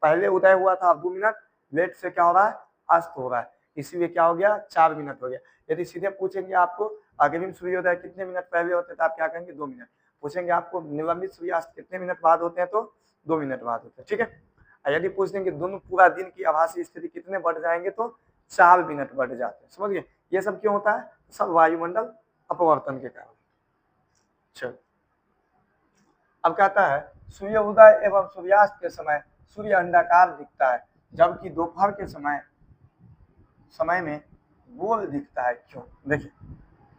पहले उदय हुआ था, अब 2 मिनट लेट से क्या हो रहा है, अस्त हो रहा है, इसीलिए क्या हो गया, 4 मिनट हो गया। यदि सीधे पूछेंगे आपको अग्रिम सूर्योदय कितने मिनट पहले होते हैं तो आप क्या कहेंगे, 2 मिनट। पूछेंगे आपको निलंबित सूर्यास्त कितने मिनट बाद होते हैं तो 2 मिनट बाद होते हैं। ठीक है। यदि पूछ देंगे दोनों पूरा दिन की आभासी स्थिति कितने बढ़ जाएंगे तो 4 मिनट बढ़ जाते हैं। समझिए ये सब क्यों होता है, सब वायुमंडल अपवर्तन के कारण। चलो अब कहता है सूर्योदय एवं सूर्यास्त के समय सूर्य अंडाकार दिखता है, जबकि दोपहर के समय में गोल दिखता है। क्यों, देखिए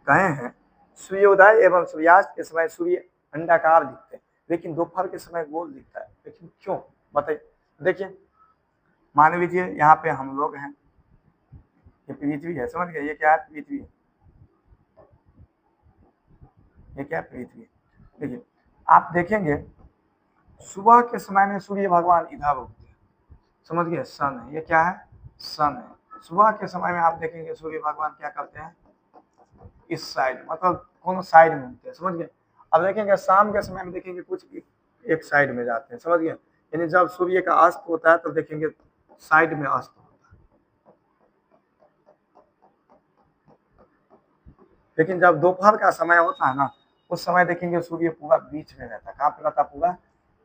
कहे हैं सूर्योदय एवं सूर्यास्त के समय सूर्य अंडाकार दिखते हैं लेकिन दोपहर के समय गोल दिखता है, लेकिन क्यों बताइए। देखिए मान लीजिए यहाँ पे हम लोग हैं, ये पृथ्वी है, समझ गए, ये क्या है, पृथ्वी, ये क्या है, पृथ्वी। देखिए आप देखेंगे सुबह के समय में सूर्य भगवान इधर उगते हैं, समझ गए, सन है, ये क्या है, सन है। सुबह के समय में आप देखेंगे सूर्य भगवान क्या करते हैं, इस साइड, मतलब कौन साइड में होते हैं, समझ गए। अब देखेंगे शाम के समय में देखेंगे कुछ एक साइड में जाते हैं, समझ गए। यानी जब सूर्य का अस्त होता है तो देखेंगे साइड में अस्त होता है, लेकिन जब दोपहर का समय होता है ना उस समय देखेंगे सूर्य पूरा बीच में रहता है। कहाँ पे रहता है, पूरा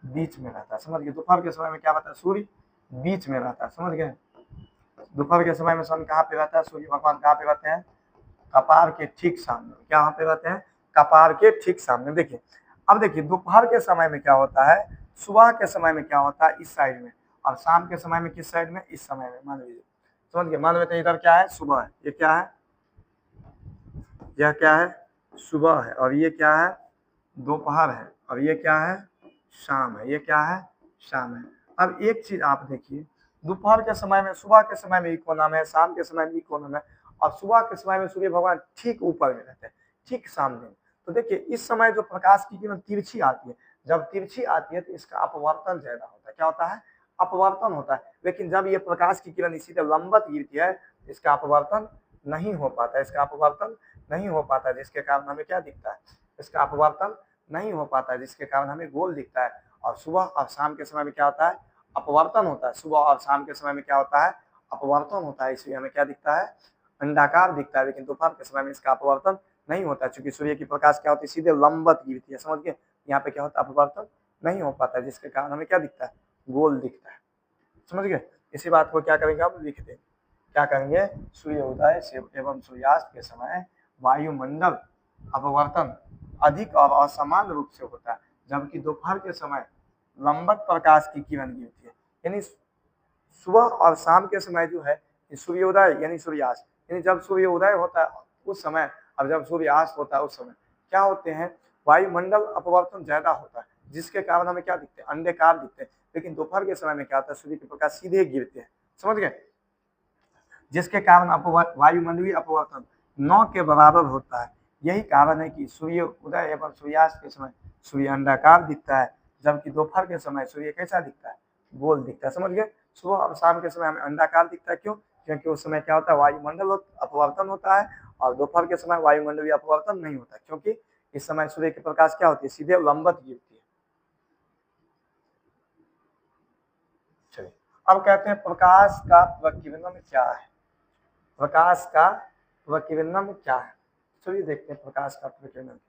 बीच में रहता है। समझ गए, दोपहर के समय में क्या रहता है, सूर्य बीच में रहता है। समझ गए, दोपहर के समय में सन कहाँ पे रहता है, सूर्य भगवान कहाँ पे रहते हैं, कपार के ठीक सामने। क्या वहां पे रहते हैं, कपार के ठीक सामने। देखिए अब देखिए दोपहर के समय में क्या होता है, सुबह के समय में क्या होता है, इस साइड में, और शाम के समय में किस साइड में, इस समय में। मान लीजिए, समझ गए, मान लेते हैं इधर क्या है, सुबह है, ये क्या है, यह क्या है, सुबह है, और ये क्या है, दोपहर है, और ये क्या है, शाम है, ये क्या है, शाम है। अब एक चीज आप देखिए, दोपहर के समय में, सुबह के समय में इकोनॉम है, शाम के समय में इकोनॉम है, और सुबह के समय में सूर्य भगवान ठीक ऊपर में रहते हैं, ठीक सामने। तो देखिए इस समय जो प्रकाश की किरण तिरछी आती है, जब तिरछी आती है तो इसका अपवर्तन ज्यादा होता है। क्या होता है, अपवर्तन होता है। लेकिन जब ये प्रकाश की किरण इसी तरह लंबवत गिरती है इसका अपवर्तन नहीं हो पाता, इसका अपवर्तन नहीं हो पाता, जिसके कारण हमें क्या दिखता है, इसका अपवर्तन नहीं हो पाता, जिसके कारण हमें गोल दिखता है। और सुबह और शाम के समय में क्या होता है, अपवर्तन होता है। सुबह और शाम के समय में क्या होता है, अपवर्तन होता है, इसलिए हमें क्या दिखता है, अंडाकार दिखता है। लेकिन दोपहर के समय में इसका अपवर्तन नहीं होता, क्योंकि सूर्य की प्रकाश क्या होती है, सीधे लंबवत गिरती है। समझ गए, यहाँ पे क्या होता है, अपवर्तन नहीं हो पाता, जिसके कारण हमें क्या दिखता है, गोल दिखता है। समझ गए, इसी बात को क्या करेंगे, हम लिख देंगे, क्या करेंगे, सूर्योदय एवं सूर्यास्त के समय वायुमंडल अपवर्तन अधिक और असमान रूप से होता है, जबकि दोपहर के समय लंबवत प्रकाश की किरण गिरती है। यानी सुबह और शाम के समय जो है सूर्योदय यानी सूर्यास्त, यानी जब सूर्योदय होता है उस समय, अब जब सूर्यास्त होता है उस समय क्या होते हैं, वायुमंडल अपवर्तन ज्यादा होता है, जिसके कारण हमें क्या दिखते हैं, अंडाकार दिखते हैं। लेकिन दोपहर के समय में क्या होता है, सूर्य के प्रकाश सीधे गिरते हैं, समझ गए, जिसके कारण वायुमंडलीय अपवर्तन 9 के बराबर होता है। यही कारण है कि सूर्य उदय एवं सूर्यास्त के समय सूर्य अंडाकार दिखता है, जबकि दोपहर के समय सूर्य कैसा दिखता है, गोल दिखता है, समझ गए। सुबह और शाम के समय हमें अंडाकार दिखता है, क्यों, क्योंकि उस समय क्या होता है, वायुमंडल अपवर्तन होता है, और दोपहर के समय वायुमंडलीय अपवर्तन नहीं होता, क्योंकि इस समय सूर्य की प्रकाश क्या होती है, सीधे लंबवत गिरती है। चलिए अब कहते हैं प्रकाश का प्रकीर्णन क्या है। प्रकाश का प्रकीर्णन क्या है, चलिए देखते हैं प्रकाश का प्रकीर्णन।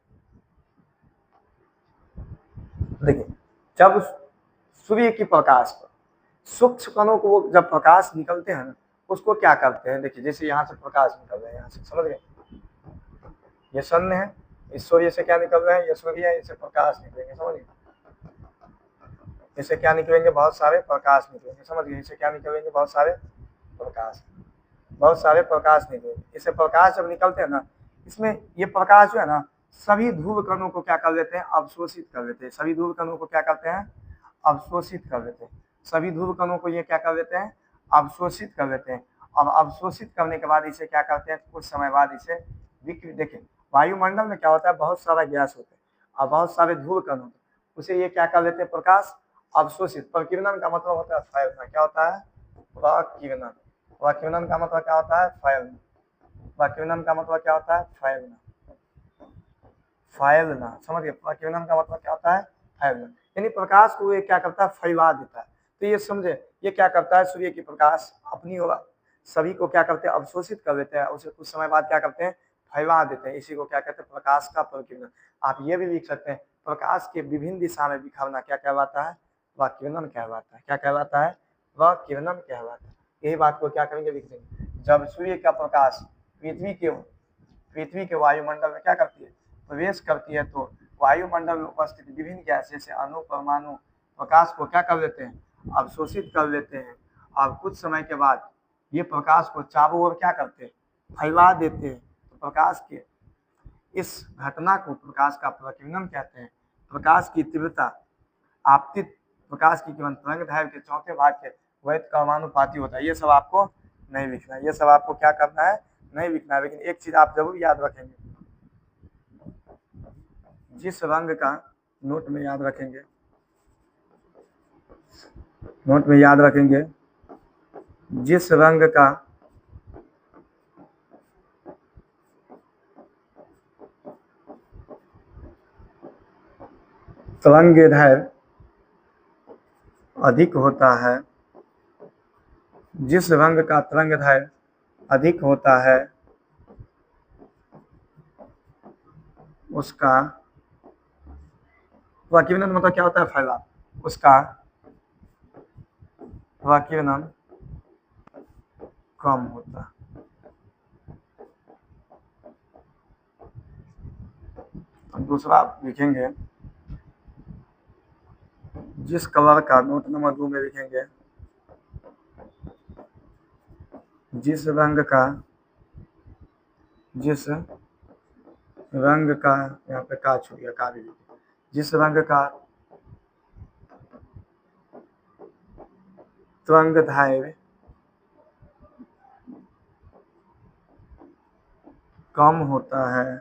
देखिए, जब सूर्य की प्रकाश पर सूक्ष्म कणों को जब प्रकाश निकलते हैं ना, उसको क्या करते हैं, देखिए जैसे यहाँ से प्रकाश निकल रहे हैं, यहाँ से, समझ गए, ये सन है, इस सूर्य से क्या निकल रहा है, ये सूर्य है, इससे प्रकाश निकलेंगे, समझ गए, इससे क्या निकलेंगे, बहुत सारे प्रकाश निकलेंगे, समझ गए, इससे क्या निकलेंगे, बहुत सारे प्रकाश निकलेंगे। इससे प्रकाश जब निकलते हैं ना, इसमें ये प्रकाश जो है ना, सभी ध्रुव कणों को क्या कर लेते हैं, अवशोषित कर लेते हैं। सभी ध्रुव कणों को क्या करते हैं, अवशोषित कर लेते हैं। सभी ध्रुव कणों को ये क्या कर लेते हैं, अवशोषित कर लेते हैं। अब अवशोषित करने के बाद इसे क्या करते हैं, कुछ समय बाद इसे देखिए, वायुमंडल में क्या होता है, बहुत सारा गैस होता है और बहुत सारे ध्रुव कण होते हैं, उसे ये क्या कर लेते हैं, प्रकाश अवशोषित। प्रकीर्णन का मतलब होता है फैलना, क्या होता है, प्रकीर्णन। प्रकीर्णन का मतलब क्या होता है, फैलना। प्रकीर्णन का मतलब क्या होता है, फैलना, समझ गए। प्रकीर्णन का मतलब क्या होता है, फैलना, यानी प्रकाश को ये क्या करता है, फैला देता है। तो ये समझे, ये क्या करता है, सूर्य की प्रकाश अपनी ओर सभी को क्या करते हैं, अवशोषित कर लेते हैं, उसे कुछ समय बाद क्या करते हैं, फैला देते हैं। इसी को क्या कहते हैं, प्रकाश का प्रकीर्णन। आप ये भी लिख सकते हैं, प्रकाश के विभिन्न दिशा में बिखरना क्या कहलाता है, प्रकीर्णन कहलाता है। क्या कहलाता है, प्रकीर्णन कहलाता है। यही बात को क्या करेंगे, लिख देंगे। जब सूर्य का प्रकाश पृथ्वी के वायुमंडल में क्या करती है, प्रवेश करती है, तो वायुमंडल में उपस्थित विभिन्न गैस जैसे अणु, परमाणु प्रकाश को क्या कर लेते हैं, अवशोषित कर लेते हैं, और कुछ समय के बाद ये प्रकाश को चारों ओर क्या करते हैं, फैला देते हैं। तो प्रकाश के इस घटना को प्रकाश का प्रकीर्णन कहते हैं। प्रकाश की तीव्रता आपतित प्रकाश की किरण तरंगदैर्घ्य के चौथे भाग के वैध क्रमानुपाती होता है। ये सब आपको नहीं लिखना है, ये सब आपको क्या करना है, नहीं लिखना है। लेकिन एक चीज आप जरूर याद रखेंगे, जिस रंग का नोट में याद रखेंगे, जिस रंग का तरंगदैर्घ्य अधिक होता है, जिस रंग का तरंगदैर्घ्य अधिक होता है, उसका प्रकीर्णन मतलब क्या होता है, फैला, उसका प्रकीर्णन कम होता है। दूसरा आप लिखेंगे, जिस कलर का, नोट नंबर 2 में लिखेंगे, जिस रंग का यहाँ पे का छूट गया, का भी लिखेंगे, जिस रंग का तरंगदैर्घ्य कम होता है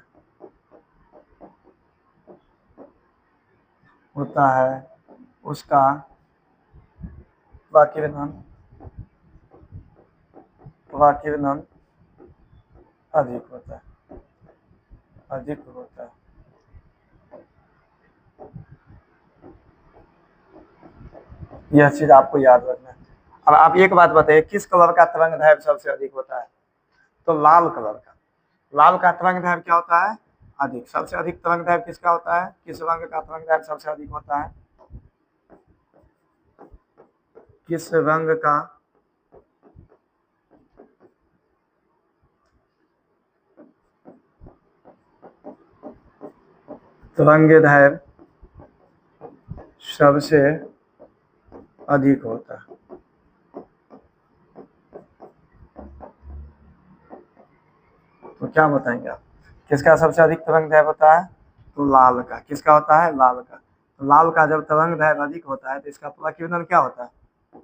उसका प्रकीर्णन अधिक होता है। यह चीज आपको याद रखना है। अब आप एक बात बताइए, किस कलर का तरंगदैर्घ्य सबसे अधिक होता है, तो लाल कलर का। लाल का तरंगदैर्घ्य क्या होता है, अधिक। सबसे अधिक तरंगदैर्घ्य किसका होता है, किस रंग का तरंगदैर्घ्य सबसे अधिक होता है, किस रंग का तरंगदैर्घ्य सबसे अधिक होता है। तो क्या बताएंगे आप, किसका सबसे अधिक तरंगदैर्घ्य होता है, तो लाल का। किसका होता है, लाल का। लाल का जब तरंग दैर्घ्य अधिक होता है तो इसका प्रकीर्णन क्या होता है,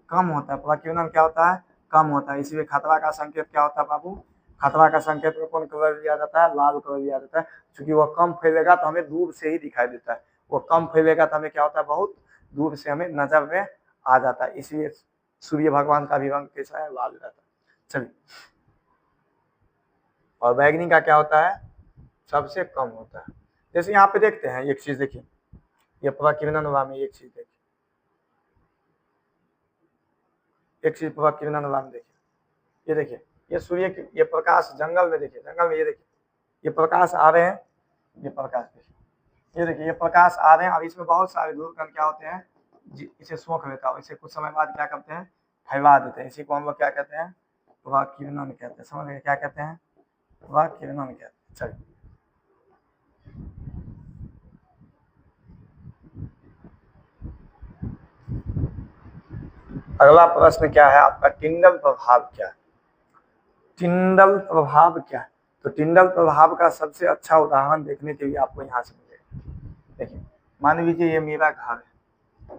कम होता है। प्रकीर्णन क्या होता है, कम होता है। इसलिए खतरा का संकेत क्या होता है बाबू, खतरा का संकेत में कौन कलर लिया जाता है, लाल कलर लिया जाता है। क्योंकि वो कम फैलेगा तो हमें दूर से ही दिखाई देता है, वो कम फैलेगा तो हमें क्या होता है, बहुत दूर से हमें नजर में आ जाता है। इसलिए सूर्य भगवान का भी रंग कैसा है, लाल रहता है। चलिए, और बैगनी का क्या होता है, सबसे कम होता है। जैसे यहाँ पे देखते हैं एक चीज, देखिए ये प्रकीर्णन में एक चीज देखिए, एक चीज प्रकीर्णन में देखिए, ये देखिए ये सूर्य की ये प्रकाश जंगल में, देखिए जंगल में ये देखिए ये प्रकाश आ रहे हैं, ये प्रकाश देखिए, ये देखिए ये प्रकाश आ रहे हैं। अब इसमें बहुत सारे धूल कण क्या होते हैं, इसे सोख लेता है, इसे कुछ समय बाद क्या करते हैं, फैला देते हैं। इसी को हम लोग क्या कहते हैं, प्रकीर्णन कहते हैं। समझ गए क्या कहते हैं, प्रकीर्णन कहते हैं। चलिए, अगला प्रश्न क्या है आपका, टिंडल प्रभाव क्या है। टिंडल प्रभाव क्या है, तो टिंडल प्रभाव का सबसे अच्छा उदाहरण देखने के लिए आपको यहाँ से मिलेगा। देखिए मान लीजिए ये मेरा घर है,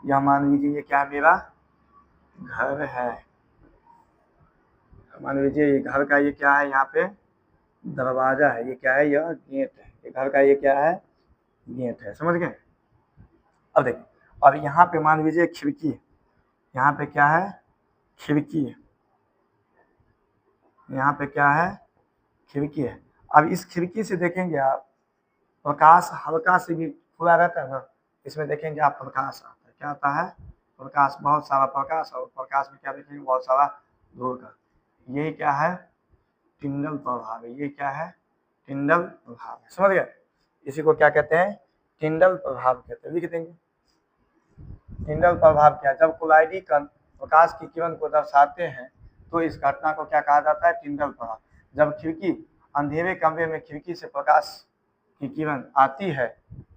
या मान लीजिए ये क्या मेरा घर है, मान लीजिए ये घर का ये क्या है, यहाँ पे दरवाजा है, ये क्या है, यह गेट है, ये घर का ये क्या है, गेट है। समझ गए। अब देखिए, और यहाँ पे मान लीजिए खिड़की है, यहाँ पे क्या है, खिड़की है, यहाँ पे क्या है, खिड़की है। अब इस खिड़की से देखेंगे आप, प्रकाश हल्का से भी खुला रहता है ना, इसमें देखेंगे आप प्रकाश आता है, क्या आता है, प्रकाश, बहुत सारा प्रकाश। और प्रकाश में क्या देखेंगे, बहुत सारा धूल का। ये क्या है, टिंडल प्रभाव है। ये क्या है, टिंडल प्रभाव है। समझ गए। इसी को क्या कहते हैं, टिंडल प्रभाव कहते हैं। लिख देंगे टिंडल प्रभाव क्या है, जब कोलाइडी कण प्रकाश की किरण को दर्शाते हैं तो इस घटना को क्या कहा जाता है, टिंडल प्रभाव। जब खिड़की, अंधेरे कमरे में खिड़की से प्रकाश की किरण आती है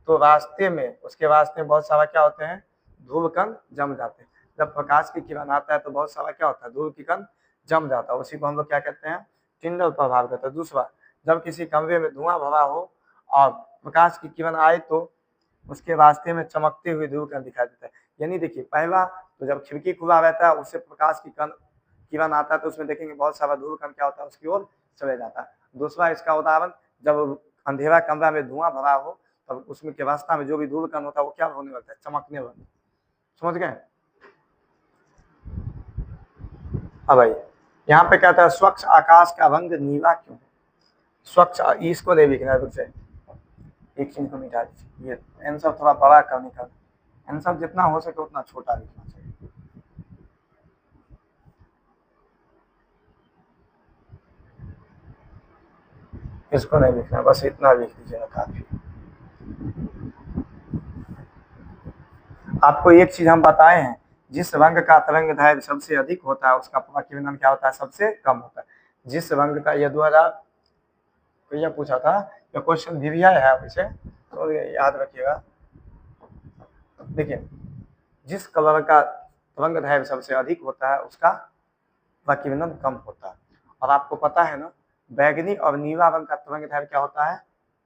तो रास्ते में, उसके रास्ते में बहुत सारा क्या होते हैं, धूल कण जम जाते हैं। जब प्रकाश की किरण आता है तो बहुत सारा क्या होता है, धूल की कण जम जाता है। उसी को हम लोग क्या कहते हैं, टिंडल प्रभाव कहते हैं। दूसरा, जब किसी कमरे में धुआं भरा हो और प्रकाश की किरण आए तो उसके रास्ते में चमकते हुए धूल कण दिखाई देता है। यानी देखिए, पहला तो जब खिड़की खुला रहता है उससे प्रकाश की किरण आता है तो उसमें देखेंगे बहुत सारा धूल कण क्या होता है, उसकी ओर चले जाता है। दूसरा इसका उदाहरण, जब अंधेरा कमरा में धुआं भरा हो तब उसमें के रास्ता में जो भी धूल कण होता है वो क्या होने लगता है, चमकने लगता है। समझ गए। अब भाई यहाँ पे कहता है स्वच्छ आकाश का रंग नीला क्यों है। स्वच्छ, इसको नहीं लिखना है, से एक चीज को मिटा दीजिए, ये आंसर थोड़ा बड़ा करने का, आंसर जितना हो सके उतना छोटा लिखना चाहिए। इसको नहीं लिखना, बस इतना लिख दीजिएगा काफी। आपको एक चीज हम बताए हैं, जिस रंग का तरंग दैर्घ्य सबसे अधिक होता है उसका प्रकीर्णन क्या होता है, सबसे कम होता है। जिस रंग का, ये 2000 तो यह पूछा था, ये क्वेश्चन भी है आप इसे तो याद रखिएगा। देखिए, जिस कलर का तरंग दैर्घ्य सबसे अधिक होता है उसका प्रकीर्णन कम होता है। और आपको पता है ना, बैगनी और नीला रंग का तरंग दैर्घ्य क्या होता है,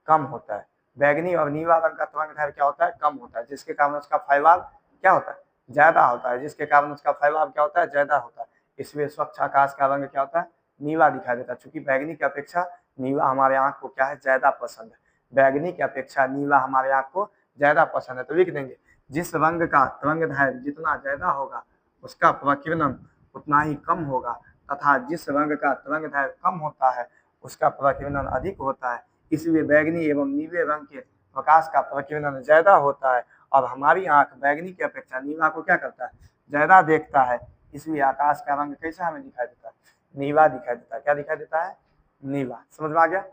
कम होता है। बैगनी और नीला रंग का तरंग दैर्घ्य क्या होता है, कम होता है, जिसके कारण उसका फैलाव क्या होता है, ज्यादा होता है, जिसके कारण उसका फैलाव क्या होता है, ज्यादा होता है। इसलिए स्वच्छ आकाश का रंग क्या होता है, नीला दिखाई देता है। चूंकि बैगनी की अपेक्षा नीला हमारे आंख को क्या है, ज्यादा पसंद है। बैगनी की अपेक्षा नीला हमारे आंख को ज्यादा पसंद है। तो लिख देंगे, जिस रंग का तरंग दैर्घ्य जितना ज्यादा होगा उसका प्रकीर्णन उतना ही कम होगा, तथा जिस रंग का तरंग दैर्घ्य कम होता है उसका प्रकीर्णन अधिक होता है। इसलिए बैगनी एवं नीले रंग के प्रकाश का प्रकीर्णन ज्यादा होता है और हमारी आंख बैगनी की अपेक्षा नीला को क्या करता है, ज्यादा देखता है। इसलिए आकाश का रंग कैसा हमें दिखाई देता है, नीला दिखाई देता है। क्या दिखाई देता है, नीला। समझ में आ गया।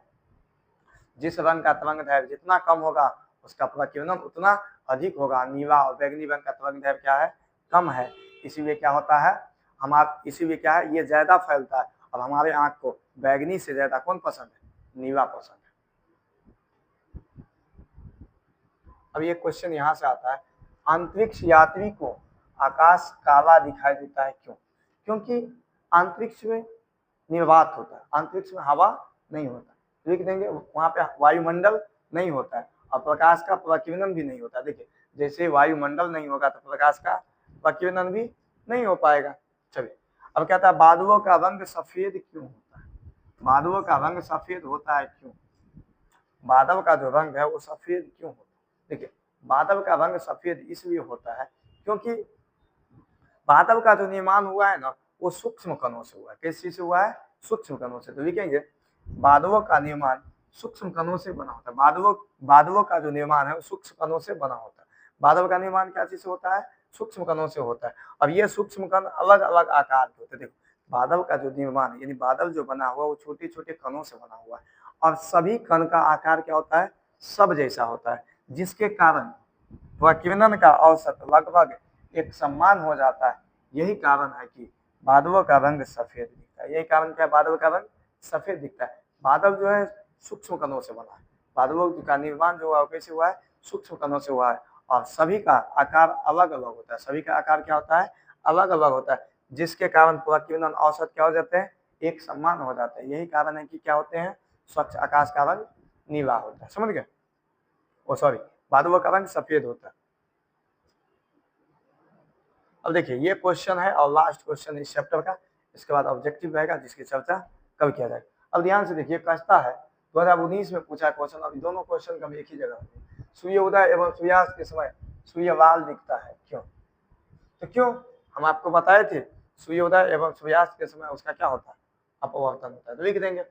जिस रंग का तरंग दैर्घ्य जितना कम होगा उसका प्रकीर्णन उतना अधिक होगा। नीला और बैगनी रंग का तरंग दैर्घ्य क्या है, कम है। इसीलिए क्या होता है, इसीलिए क्या है, ये ज्यादा फैलता है। और हमारे आंख को बैगनी से ज्यादा कौन पसंद है, नीला पसंद है। अब ये क्वेश्चन यहाँ से आता है, अंतरिक्ष यात्री को आकाश काला दिखाई देता है क्यों। क्योंकि अंतरिक्ष में निर्वात होता है, अंतरिक्ष में हवा नहीं होता। लिख देंगे, वहां पे वायुमंडल नहीं होता है और प्रकाश का प्रकीर्णन भी नहीं होता। देखिए जैसे वायुमंडल नहीं होगा तो प्रकाश का प्रकीर्णन भी नहीं हो पाएगा। चलिए अब कहता है बादलों का रंग सफेद क्यों होता है? बादलों का रंग सफेद होता है क्यों? बादल का जो रंग है वो सफेद क्यों होता है? देखिए बादल का रंग सफेद इसलिए होता है क्योंकि बादल का जो निर्माण हुआ है ना वो सूक्ष्म कणों से हुआ है। किस चीज से हुआ है? सूक्ष्म कणों से। तो लिखेंगे बादलों का निर्माण सूक्ष्म कणों से बना होता है। बादलों का जो निर्माण है वो सूक्ष्म कणों से बना होता है। बादल का निर्माण क्या चीज से होता है? सूक्ष्म कणों से होता है। अब ये सूक्ष्म कण अलग अलग आकार के होते हैं। देखो बादल का जो निर्माण यानी बादल जो बना हुआ वो छोटे छोटे कणों से बना हुआ है और सभी कण का आकार क्या होता है? सब जैसा होता है, जिसके कारण प्रकीर्णन का औसत लगभग एक समान हो जाता है। यही कारण है कि बादलों का रंग सफेद दिखता है। यही कारण क्या है? बादल का रंग सफेद दिखता है। बादल जो है सूक्ष्म कणों से बना है। बादलों का निर्माण जो हुआ कैसे हुआ है? सूक्ष्म कणों से हुआ है और सभी का आकार अलग अलग होता है। सभी का आकार क्या होता है? अलग अलग होता है, जिसके कारण प्रकीर्णन औसत क्या हो जाते हैं? एक समान हो जाता है। यही कारण है कि क्या होते हैं? स्वच्छ आकाश का रंग नीला होता है। समझ गए? ओ सॉरी, बादलों का रंग सफेद होता है। अब देखिए ये क्वेश्चन है और लास्ट क्वेश्चन इस चैप्टर का। इसके बाद ऑब्जेक्टिव रहेगा जिसकी चर्चा कल किया जाएगा। अब ध्यान से देखिए कहता है 2019 में पूछा क्वेश्चन। अभी दोनों क्वेश्चन का एक ही जगह है। सूर्योदय एवं सूर्यास्त के समय सूर्य लाल दिखता है क्यों? तो क्यों? हम आपको बताए थे सूर्योदय एवं सूर्यास्त के समय उसका क्या होता है? अपवर्तन होता है। तो लिख देंगे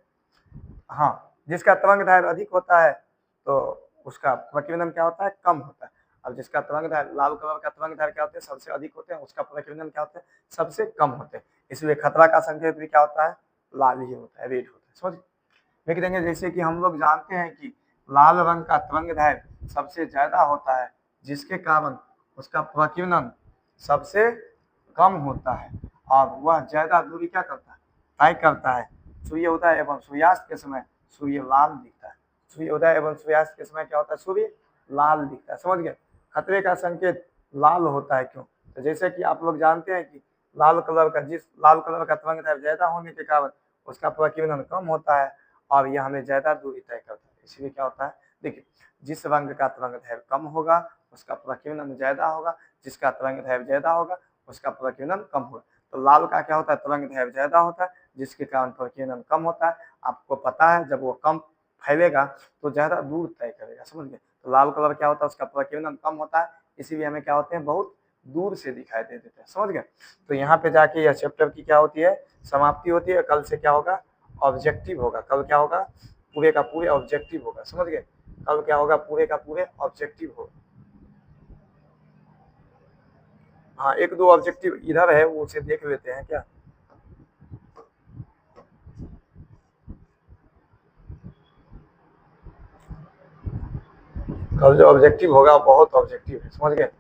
हाँ, जिसका तरंगदैर्घ्य अधिक होता है तो उसका प्रकीर्णन क्या होता है? कम होता है। अब जिसका तरंगदैर्घ्य लाल कलर का तरंगदैर्घ्य क्या होते हैं? सबसे अधिक होते हैं। उसका प्रकीर्णन क्या होता है? सबसे कम होते हैं। इसलिए खतरा का संकेत भी क्या होता है? लाल ही होता है, रेड होता है। समझ लिख देंगे जैसे कि हम लोग जानते हैं कि लाल रंग का तरंगदैर्घ्य सबसे ज्यादा होता है, जिसके कारण उसका प्रकीर्णन सबसे कम होता है और वह ज्यादा दूरी क्या करता है? तय करता है। सूर्योदय एवं सूर्यास्त के समय सूर्य लाल दिखता है। सूर्योदय एवं सूर्यास्त के समय क्या होता है? सूर्य लाल दिखता है। समझ गए? खतरे का संकेत लाल होता है क्यों? तो जैसे कि आप लोग जानते हैं कि लाल कलर का तरंगदैर्घ्य ज्यादा होने के कारण उसका प्रकीर्णन कम होता है और यह हमें ज्यादा दूरी तय करता है। इसलिए क्या होता है? देखिए जिस रंग का तरंगदैर्घ्य कम होगा उसका प्रकीर्णन ज्यादा होगा, जिसका तरंगदैर्घ्य ज्यादा होगा उसका प्रकीर्णन कम होगा। तो लाल का क्या होता है? तरंगदैर्घ्य ज्यादा होता है, जिसके कारण प्रकीर्णन कम होता है। आपको पता है जब वो कम फैलेगा तो ज्यादा दूर तय करेगा। समझ गए? तो लाल कलर क्या होता है? उसका प्रकीर्णन कम होता है, इसीलिए हमें क्या होते हैं? बहुत दूर से दिखाई दे देते हैं। समझ गए? तो यहाँ पे जाके यह चैप्टर की क्या होती है? समाप्ति होती है। कल से क्या होगा? ऑब्जेक्टिव होगा। कल क्या होगा? पूरे का पूरे ऑब्जेक्टिव होगा। समझ गए? कल क्या होगा? पूरे का पूरे ऑब्जेक्टिव होगा। हाँ एक दो ऑब्जेक्टिव इधर है, वो उसे देख लेते हैं क्या। कल जो ऑब्जेक्टिव होगा बहुत ऑब्जेक्टिव है। समझ गए?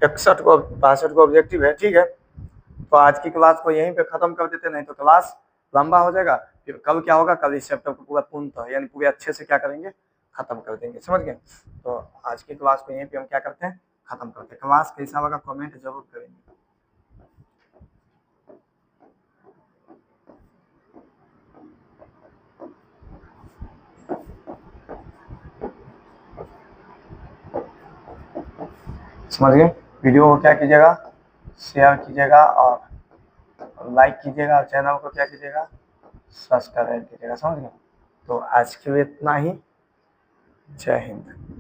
61 को 62 को ऑब्जेक्टिव है। ठीक है, तो आज की क्लास को यहीं पे खत्म कर देते, नहीं तो क्लास लंबा हो जाएगा। फिर कल क्या होगा? कल इस चैप्टर को पूरा पूर्णतः यानी पूरे अच्छे से क्या करेंगे? खत्म कर देंगे। समझ गए? तो आज की क्लास को यहीं पे हम क्या करते हैं? खत्म करते हैं। क्लास कैसा होगा कमेंट जरूर करेंगे। समझ गए? वीडियो को क्या कीजिएगा? शेयर कीजिएगा और लाइक कीजिएगा और चैनल को क्या कीजिएगा? सब्सक्राइब कीजिएगा। समझ गए? तो आज के लिए इतना ही। जय हिंद।